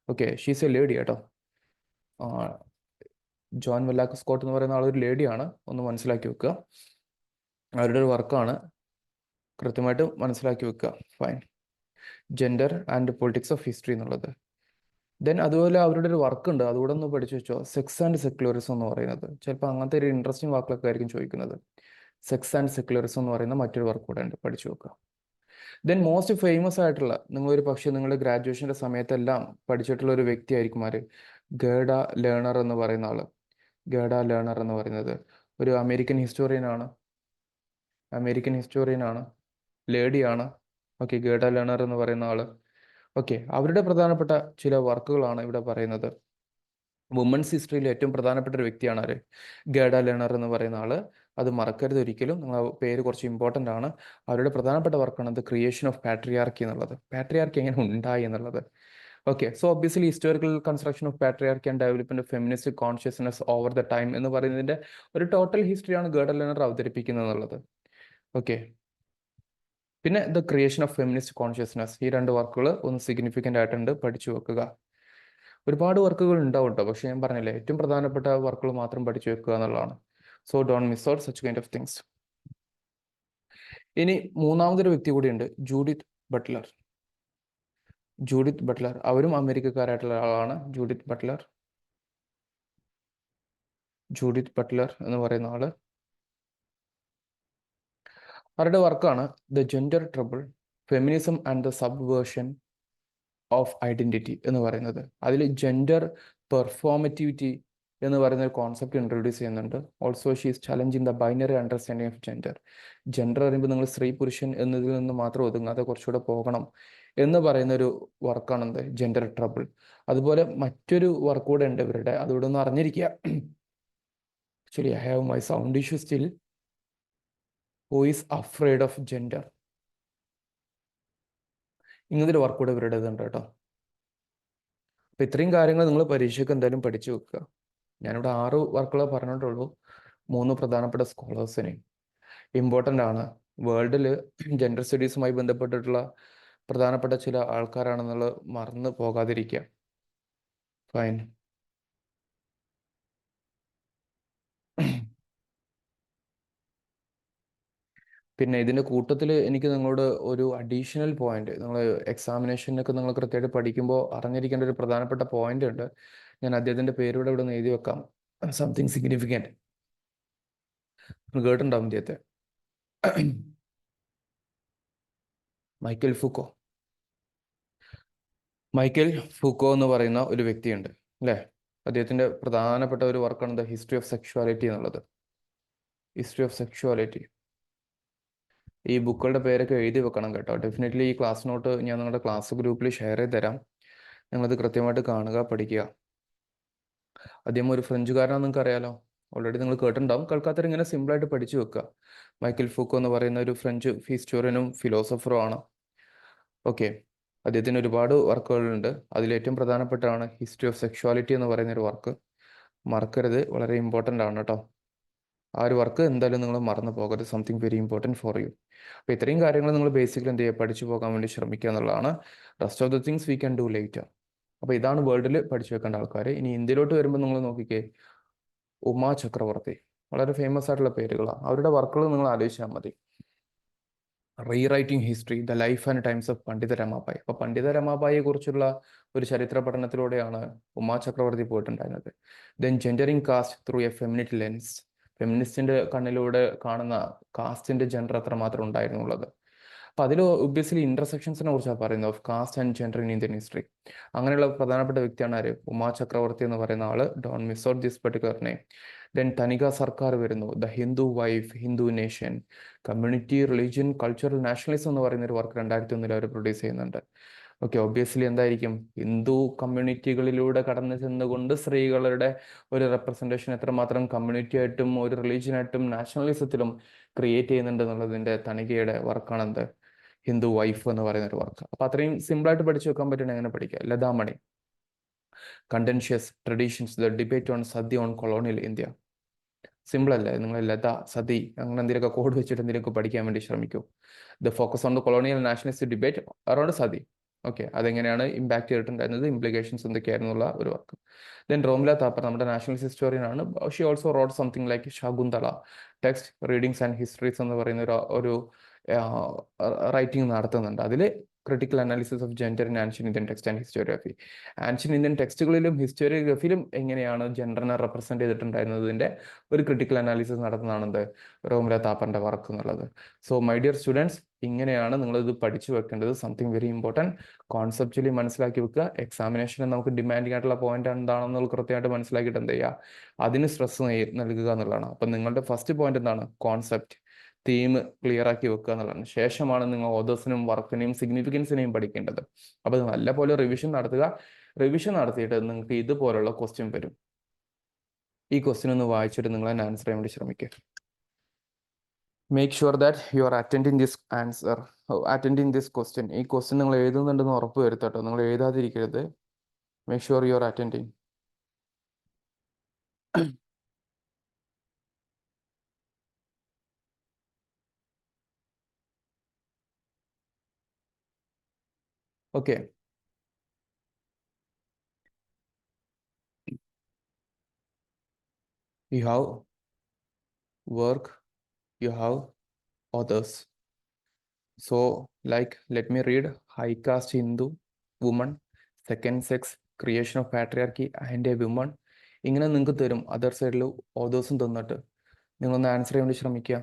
ഓക്കെ, ഷീസ് എ ലേഡി കേട്ടോ. ജോൺ വെല്ലാക്ക് സ്കോട്ട് എന്ന് പറയുന്ന ആളൊരു ലേഡിയാണ്. ഒന്ന് മനസ്സിലാക്കി വെക്കുക. അവരുടെ ഒരു വർക്കാണ്, കൃത്യമായിട്ട് മനസ്സിലാക്കി വെക്കുക. Fine. Gender and politics of history എന്നുള്ളത്. ദെൻ അതുപോലെ അവരുടെ ഒരു വർക്ക് ഉണ്ട്, അതുകൂടെ ഒന്ന് പഠിച്ചു വെച്ചോ. സെക്സ് ആൻഡ് സെക്യുലറിസം എന്ന് പറയുന്നത്. ചിലപ്പോൾ അങ്ങനത്തെ ഒരു ഇൻട്രസ്റ്റിംഗ് വാക്കുകളൊക്കെ ആയിരിക്കും ചോദിക്കുന്നത്. സെക്സ് ആൻഡ് സെക്യുലറിസം എന്ന് പറയുന്ന മറ്റൊരു വർക്ക് കൂടെ ഉണ്ട്, പഠിച്ചു വെക്കുക. ദെൻ മോസ്റ്റ് ഫേമസ് ആയിട്ടുള്ള, നിങ്ങളൊരു പക്ഷേ നിങ്ങളുടെ ഗ്രാജുവേഷൻ്റെ സമയത്തെല്ലാം പഠിച്ചിട്ടുള്ള ഒരു വ്യക്തി ആയിരിക്കും ആര്? ഗേഡ ലേണർ എന്ന് പറയുന്ന ആള്. ഗേഡ ലേണർ എന്ന് പറയുന്നത് ഒരു അമേരിക്കൻ ഹിസ്റ്റോറിയനാണ്, ലേഡിയാണ്. ഓക്കെ, ഗേഡ ലേണർ എന്ന് പറയുന്ന ആള്. ഓക്കെ, അവരുടെ പ്രധാനപ്പെട്ട ചില വർക്കുകളാണ് ഇവിടെ പറയുന്നത്. വുമൻസ് ഹിസ്റ്ററിയിൽ ഏറ്റവും പ്രധാനപ്പെട്ട ഒരു വ്യക്തിയാണ് ആര്? ഗേഡ ലേണർ എന്ന് പറയുന്ന ആള്. അത് മറക്കരുത് ഒരിക്കലും. നിങ്ങൾ പേര് കുറച്ച് ഇമ്പോർട്ടൻ്റ് ആണ്. അവരുടെ പ്രധാനപ്പെട്ട വർക്കാണ് ദ ക്രിയേഷൻ ഓഫ് പാട്രിയാർക്കി എന്നുള്ളത്. പാട്രിയാർക്കി എങ്ങനെ ഉണ്ടായി എന്നുള്ളത്. Okay, so obviously historical construction of patriarchy and development of feminist consciousness over the time എന്ന് പറയുന്നതിന്റെ ഒരു ടോട്ടൽ ഹിസ്റ്ററിയാണ് ഗേഡ ലേണർ അവതരിപ്പിക്കുന്നത് എന്നുള്ളത്. ഓക്കെ, പിന്നെ the creation of feminist consciousness. ഈ രണ്ട് വർക്കുകൾ ഒന്ന് സിഗ്നിഫിക്കൻ്റ് ആയിട്ടുണ്ട്, പഠിച്ചു വെക്കുക. ഒരുപാട് വർക്കുകൾ ഉണ്ടാവും കേട്ടോ, പക്ഷെ ഞാൻ പറഞ്ഞില്ലേ, ഏറ്റവും പ്രധാനപ്പെട്ട വർക്കുകൾ മാത്രം പഠിച്ചു വെക്കുക എന്നുള്ളതാണ്. So don't miss out such kind of things. ഇനി മൂന്നാമതൊരു വ്യക്തി കൂടിയുണ്ട്, ജൂഡിത്ത് ബട്ട്ലർ. അവരും അമേരിക്കക്കാരായിട്ടുള്ള ആളാണ്. ജൂഡിത്ത് ബട്ട്ലർ എന്ന് പറയുന്ന ആള്. അവരുടെ വർക്കാണ് the gender trouble, feminism and the subversion of identity എന്ന് പറയുന്നത്. അതിൽ ജെൻഡർ പെർഫോമറ്റിവിറ്റി എന്ന് പറയുന്ന ഒരു കോൺസെപ്റ്റ് ഇൻട്രൊഡ്യൂസ് ചെയ്യുന്നുണ്ട്. Also she is challenging the binary understanding of gender. Gender പറയുമ്പോൾ നിങ്ങൾ സ്ത്രീ പുരുഷൻ എന്നതിൽ നിന്ന് മാത്രം ഒതുങ്ങാതെ കുറച്ചുകൂടെ പോകണം എന്ന് പറയുന്ന ഒരു വർക്കാണ് എന്ത്? Gender trouble. അതുപോലെ മറ്റൊരു വർക്ക് കൂടെ ഉണ്ട് ഇവരുടെ, അതുകൂടെ ഒന്ന് അറിഞ്ഞിരിക്കുക. Actually I have my sound issue still. Who is afraid of gender. ഇങ്ങനത്തെ ഒരു വർക്ക് കൂടെ ഇവരുടെ ഇതുണ്ട് കേട്ടോ. അപ്പം ഇത്രയും കാര്യങ്ങൾ നിങ്ങൾ പരീക്ഷയ്ക്ക് എന്തായാലും പഠിച്ചു വെക്കുക. ഞാനിവിടെ 6 വർക്കുകളെ പറഞ്ഞിട്ടുള്ളൂ. 3 പ്രധാനപ്പെട്ട സ്കോളേഴ്സിനെ ഇമ്പോർട്ടൻ്റ് ആണ്. വേൾഡിൽ ജെൻഡർ സ്റ്റഡീസുമായി ബന്ധപ്പെട്ടിട്ടുള്ള പ്രധാനപ്പെട്ട ചില ആൾക്കാരാണെന്നുള്ളത് മറന്നു പോകാതിരിക്കുക. ഫൈൻ. പിന്നെ ഇതിൻ്റെ കൂട്ടത്തിൽ എനിക്ക് നിങ്ങളോട് ഒരു അഡീഷണൽ പോയിന്റ്, നിങ്ങൾ എക്സാമിനേഷനൊക്കെ നിങ്ങൾ കൃത്യമായിട്ട് പഠിക്കുമ്പോൾ അറിഞ്ഞിരിക്കേണ്ട ഒരു പ്രധാനപ്പെട്ട പോയിന്റ് ഉണ്ട്. ഞാൻ അദ്ദേഹത്തിൻ്റെ പേരൂടെ ഇവിടെ നിന്ന് എഴുതി വെക്കാം. Something significant. കേട്ടിട്ടുണ്ടാവും അദ്ദേഹത്തെ. Michael Foucault. മൈക്കൽ ഫൂക്കോ എന്ന് പറയുന്ന ഒരു വ്യക്തിയുണ്ട് അല്ലേ? അദ്ദേഹത്തിൻ്റെ പ്രധാനപ്പെട്ട ഒരു വർക്കാണ് ദ ഹിസ്റ്ററി ഓഫ് സെക്ഷുവാലിറ്റി എന്നുള്ളത്. History of sexuality. ഈ ബുക്കുകളുടെ പേരൊക്കെ എഴുതി വെക്കണം കേട്ടോ. ഡെഫിനറ്റ്ലി ഈ ക്ലാസ് നോട്ട് ഞാൻ നിങ്ങളുടെ ക്ലാസ് ഗ്രൂപ്പിൽ ഷെയർ ചെയ്ത് തരാം. നിങ്ങളത് കൃത്യമായിട്ട് കാണുക, പഠിക്കുക. അദ്ദേഹം ഒരു ഫ്രഞ്ചുകാരനാണെന്ന് നിങ്ങൾക്ക് അറിയാലോ. ഓൾറെഡി നിങ്ങൾ കേട്ടിട്ടുണ്ടാവും. കേൾക്കാത്തവർ ഇങ്ങനെ സിമ്പിളായിട്ട് പഠിച്ചു വെക്കുക. മൈക്കൽ ഫൂക്കോ എന്ന് പറയുന്ന ഒരു ഫ്രഞ്ച് ഹിസ്റ്റോറിയനും ഫിലോസഫറും ആണ്. ഓക്കെ, അദ്ദേഹത്തിന് ഒരുപാട് വർക്കുകളുണ്ട്. അതിലേറ്റവും പ്രധാനപ്പെട്ടതാണ് ഹിസ്റ്ററി ഓഫ് സെക്ഷുവാലിറ്റി എന്ന് പറയുന്ന ഒരു വർക്ക്. മറക്കരുത്, വളരെ ഇമ്പോർട്ടൻ്റ് ആണ് കേട്ടോ. ആ ഒരു വർക്ക് എന്തായാലും നിങ്ങൾ മറന്നു പോകരുത്. Something very important for you. അപ്പോൾ ഇത്രയും കാര്യങ്ങൾ നിങ്ങൾ ബേസിക്കലി എന്ത് ചെയ്യുക, പഠിച്ചു പോകാൻ വേണ്ടി ശ്രമിക്കുക എന്നുള്ളതാണ്. Rest of the things we can do later. അപ്പോൾ ഇതാണ് വേൾഡിൽ പഠിച്ചു വെക്കേണ്ട ആൾക്കാർ. ഇനി ഇന്ത്യയിലോട്ട് വരുമ്പോൾ നിങ്ങൾ നോക്കിക്കേ, ഉമാ ചക്രവർത്തി, വളരെ ഫേമസ് ആയിട്ടുള്ള പേരുകളാണ്. അവരുടെ വർക്കുകൾ നിങ്ങൾ ആലോചിച്ചാൽ മതി. Rewriting history, the life and times of പണ്ഡിത രമാബായി. അപ്പോൾ പണ്ഡിത രമാബായിയെ കുറിച്ചുള്ള ഒരു ചരിത്ര പഠനത്തിലൂടെയാണ് ഉമാ ചക്രവർത്തി പോയിട്ടുണ്ടായിരുന്നത്. Then gendering caste through a feminist lens. ഫെമിനിസ്റ്റിന്റെ കണ്ണിലൂടെ കാണുന്ന കാസ്റ്റിന്റെ ജെൻഡർ അത്രമാത്രം ഉണ്ടായിരുന്നുള്ളത്. അപ്പോൾ അതിൽ ഒബ്വിയസ്ലി ഇന്റർസെക്ഷൻസിനെ കുറിച്ചാണ് പറയുന്നത്, of caste and gender in Indian history. അങ്ങനെയുള്ള പ്രധാനപ്പെട്ട വ്യക്തിയാണ് ആര്? ഉമാ ചക്രവർത്തി എന്ന് പറയുന്ന ആള്. Don't miss out this particular name. Then Tanika Sarkar വരുന്നു. The Hindu wife, Hindu nation, community, religion, cultural nationalism എന്ന് പറയുന്ന ഒരു വർക്ക് 2001 അവർ പ്രൊഡ്യൂസ് ചെയ്യുന്നുണ്ട്. ഓക്കെ, ഒബ്വിയസ്ലി എന്തായിരിക്കും, ഹിന്ദു കമ്മ്യൂണിറ്റികളിലൂടെ കടന്നു ചെന്നുകൊണ്ട് സ്ത്രീകളുടെ ഒരു റെപ്രസെൻറ്റേഷൻ എത്രമാത്രം കമ്മ്യൂണിറ്റി ആയിട്ടും ഒരു റിലീജിയനായിട്ടും നാഷണലിസത്തിലും ക്രിയേറ്റ് ചെയ്യുന്നുണ്ട് എന്നുള്ളതിൻ്റെ തണികയുടെ വർക്കാണെന്ത്? ഹിന്ദു വൈഫ് എന്ന് പറയുന്ന ഒരു വർക്ക്. അപ്പോൾ അത്രയും സിമ്പിളായിട്ട് പഠിച്ചു വെക്കാൻ പറ്റണേ എങ്ങനെ പഠിക്കുക. Lata Mani, contentious traditions, the debate on sati on colonial India. Simple അല്ലേ? നിങ്ങൾ ലത, സതി അങ്ങനെ എന്തെങ്കിലുമൊക്കെ കോഡ് വെച്ചിട്ട് എന്തെങ്കിലുമൊക്കെ പഠിക്കാൻ വേണ്ടി ശ്രമിക്കൂ. The focus on the colonial nationalist debate around sati. Okay, അതെങ്ങനെയാണ് ഇമ്പാക്ട് ചെയ്തിട്ടുണ്ടായിരുന്നത്, ഇംപ്ലിക്കേഷൻസ് എന്തൊക്കെയായിരുന്നുള്ള ഒരു വർക്ക്. ദെൻ റോമില താപ്പർ, നമ്മുടെ നാഷണലിസ്റ്റ് ഹിസ്റ്റോറിയൻ ആണ്. She also wrote something like Shakuntala, text readings and histories എന്ന് പറയുന്ന ഒരു റൈറ്റിംഗ് നടത്തുന്നുണ്ട്. അതിൽ critical analysis of gender in ancient Indian text and historiography. Ancient Indian ടെക്സ്റ്റുകളിലും ഹിസ്റ്റോറിയോഗ്രഫിയിലും എങ്ങനെയാണ് ജെൻഡറിനെ റെപ്രസെന്റ് ചെയ്തിട്ടുണ്ടായിരുന്നതിൻ്റെ ഒരു ക്രിട്ടിക്കൽ അനാലിസിസ് നടത്തുന്നതാണെന്ത് റോമില താപ്പറിന്റെ വർക്ക് എന്നുള്ളത്. സോ മൈ ഡിയർ സ്റ്റുഡൻസ്, ഇങ്ങനെയാണ് നിങ്ങളിത് പഠിച്ചു വെക്കേണ്ടത്. Something very important. കോൺസെപ്ച്വലി മനസ്സിലാക്കി വെക്കുക. എക്സാമിനേഷന് നമുക്ക് ഡിമാൻഡിങ് ആയിട്ടുള്ള പോയിന്റ് എന്താണെന്നുള്ളത് കൃത്യമായിട്ട് മനസ്സിലാക്കിയിട്ട് എന്ത് ചെയ്യുക, അതിന് സ്ട്രെസ് നൽകുക എന്നുള്ളതാണ്. അപ്പം നിങ്ങളുടെ ഫസ്റ്റ് പോയിന്റ് എന്താണ്? കോൺസെപ്റ്റ്, തീം ക്ലിയർ ആക്കി വെക്കുക എന്നുള്ളതാണ്. ശേഷമാണ് നിങ്ങൾ ഓതേഴ്സിനും വർക്കിനെയും സിഗ്നിഫിക്കൻസിനെയും പഠിക്കേണ്ടത്. അപ്പോൾ നല്ലപോലെ റിവിഷൻ നടത്തുക. റിവിഷൻ നടത്തിയിട്ട് നിങ്ങൾക്ക് ഇതുപോലുള്ള ക്വസ്റ്റ്യൻ വരും. ഈ ക്വസ്റ്റ്യൻ ഒന്ന് വായിച്ചിട്ട് നിങ്ങൾ തന്നെ ആൻസർ ചെയ്യാൻ വേണ്ടി ശ്രമിക്കുക. Make sure that you are attending this question. ഈ ക്വസ്റ്റ്യൻ നിങ്ങൾ എഴുതുന്നുണ്ടെന്ന് ഉറപ്പ് വരുത്തട്ടോ. നിങ്ങൾ എഴുതാതിരിക്കരുത്. Make sure you are attending. Okay, you have work, you have authors. So like, let me read. High caste Hindu woman, second sex, creation of patriarchy and a woman. ഇങ്ങനെ നിങ്ങൾക്ക് തരും. അതർ സൈഡിൽ ഓതേഴ്സും തന്നിട്ട് നിങ്ങളൊന്ന് ആൻസർ ചെയ്യാൻ വേണ്ടി ശ്രമിക്കുക.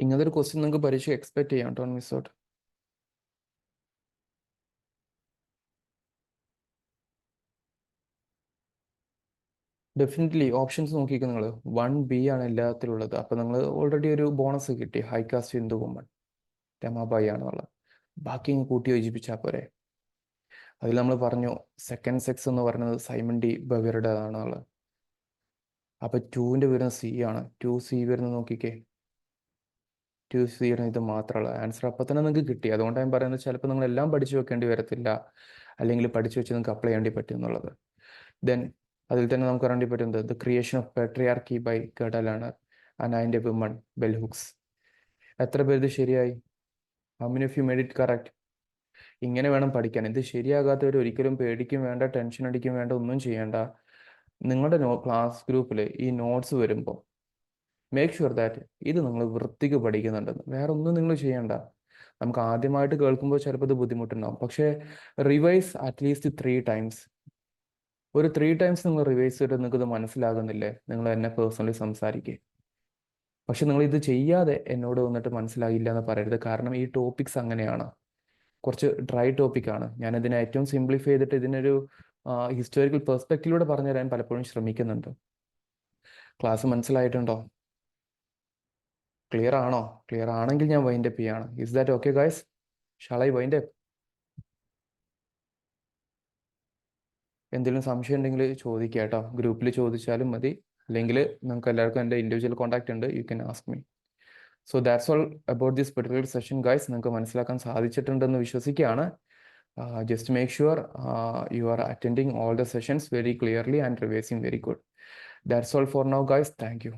ഇങ്ങനത്തെ ഒരു ക്വസ്റ്റ്യൻ നിങ്ങൾക്ക് പരീക്ഷ എക്സ്പെക്ട് ചെയ്യാം. Don't miss out. Definitely options നോക്കിക്കുക നിങ്ങൾ. 1B ആണ് എല്ലാത്തിലുള്ളത്. അപ്പോൾ നിങ്ങൾ ഓൾറെഡി ഒരു ബോണസ് കിട്ടി. High cast Hindu woman Ramabai ആണെന്നുള്ളത്. ബാക്കി കൂട്ടി യോജിപ്പിച്ചാൽ പോരെ. അതിൽ നമ്മൾ പറഞ്ഞു സെക്കൻഡ് സെക്സ് എന്ന് പറയുന്നത് സൈമൺ ഡി ബവേറുടേതാണെന്നുള്ളത്. അപ്പോൾ 2ന്റെ വരുന്ന C ആണ്. 2C വരുന്നത് നോക്കിക്കേ. 2C ഇത് മാത്രമുള്ള ആൻസർ അപ്പം തന്നെ നിങ്ങൾക്ക് കിട്ടി. അതുകൊണ്ട് ഞാൻ പറയുന്നത് ചിലപ്പോൾ നിങ്ങൾ എല്ലാം പഠിച്ചു വെക്കേണ്ടി വരത്തില്ല, അല്ലെങ്കിൽ പഠിച്ചു വെച്ച് നിങ്ങൾക്ക് അപ്ലൈ ചെയ്യേണ്ടി പറ്റും എന്നുള്ളത്. ദെൻ അതിൽ തന്നെ നമുക്ക് അറിയേണ്ടി പറ്റുന്നത് the creation of patriarchy by ഗഡ ലേണർ. അനായിൻ്റെ വിമൺ ബെൽ ഹുക്സ്. എത്ര പേര് ഇത് ശരിയായി? How many of you made it correct? ഇങ്ങനെ വേണം പഠിക്കാൻ. ഇത് ശരിയാകാത്തവർ ഒരിക്കലും പേടിക്കും വേണ്ട, ടെൻഷൻ അടിക്കും വേണ്ട, ഒന്നും ചെയ്യേണ്ട. നിങ്ങളുടെ ക്ലാസ് ഗ്രൂപ്പിൽ ഈ നോട്ട്സ് വരുമ്പോൾ മേക്ക് ഷുവർ ദാറ്റ് ഇത് നിങ്ങൾ വൃത്തിക്ക് പഠിക്കുന്നുണ്ടെന്ന്. വേറെ ഒന്നും നിങ്ങൾ ചെയ്യണ്ട. നമുക്ക് ആദ്യമായിട്ട് കേൾക്കുമ്പോൾ ചിലപ്പോൾ ഇത് ബുദ്ധിമുട്ടുണ്ടാവും. പക്ഷേ റിവൈസ് അറ്റ്ലീസ്റ്റ് 3 times. ഒരു 3 times നിങ്ങൾ റിവൈസ് ചെയ്തിട്ട് നിങ്ങൾക്ക് ഇത് മനസ്സിലാകുന്നില്ലേ, നിങ്ങൾ എന്നെ പേഴ്സണലി സംസാരിക്കുക. പക്ഷെ നിങ്ങൾ ഇത് ചെയ്യാതെ എന്നോട് വന്നിട്ട് മനസ്സിലാകില്ല എന്ന് പറയരുത്. കാരണം ഈ ടോപ്പിക്സ് അങ്ങനെയാണ്, കുറച്ച് ഡ്രൈ ടോപ്പിക്കാണ്. ഞാനിതിനെ ഏറ്റവും സിംപ്ലിഫൈ ചെയ്തിട്ട് ഇതിനൊരു ഹിസ്റ്റോറിക്കൽ പെർസ്പെക്റ്റീവിലൂടെ പറഞ്ഞു തരാൻ പലപ്പോഴും ശ്രമിക്കുന്നുണ്ട്. ക്ലാസ് മനസ്സിലായിട്ടുണ്ടോ? ക്ലിയർ ആണോ? ക്ലിയർ ആണെങ്കിൽ ഞാൻ വൈൻഡപ്പ് ചെയ്യാണ്. Is that okay guys? Shawl I wind up? എന്തെങ്കിലും സംശയം ഉണ്ടെങ്കിൽ ചോദിക്കുക കേട്ടോ. ഗ്രൂപ്പിൽ ചോദിച്ചാലും മതി, അല്ലെങ്കിൽ നിങ്ങൾക്ക് എല്ലാവർക്കും എൻ്റെ ഇൻഡിവിജ്വൽ കോൺടാക്റ്റ് ഉണ്ട്, you can ask me. So that's all about this particular session guys. നിങ്ങൾക്ക് മനസ്സിലാക്കാൻ സാധിച്ചിട്ടുണ്ടെന്ന് വിശ്വസിക്കുകയാണ്. Just make sure you are attending all the sessions very clearly and revising very good. That's all for now guys. Thank you.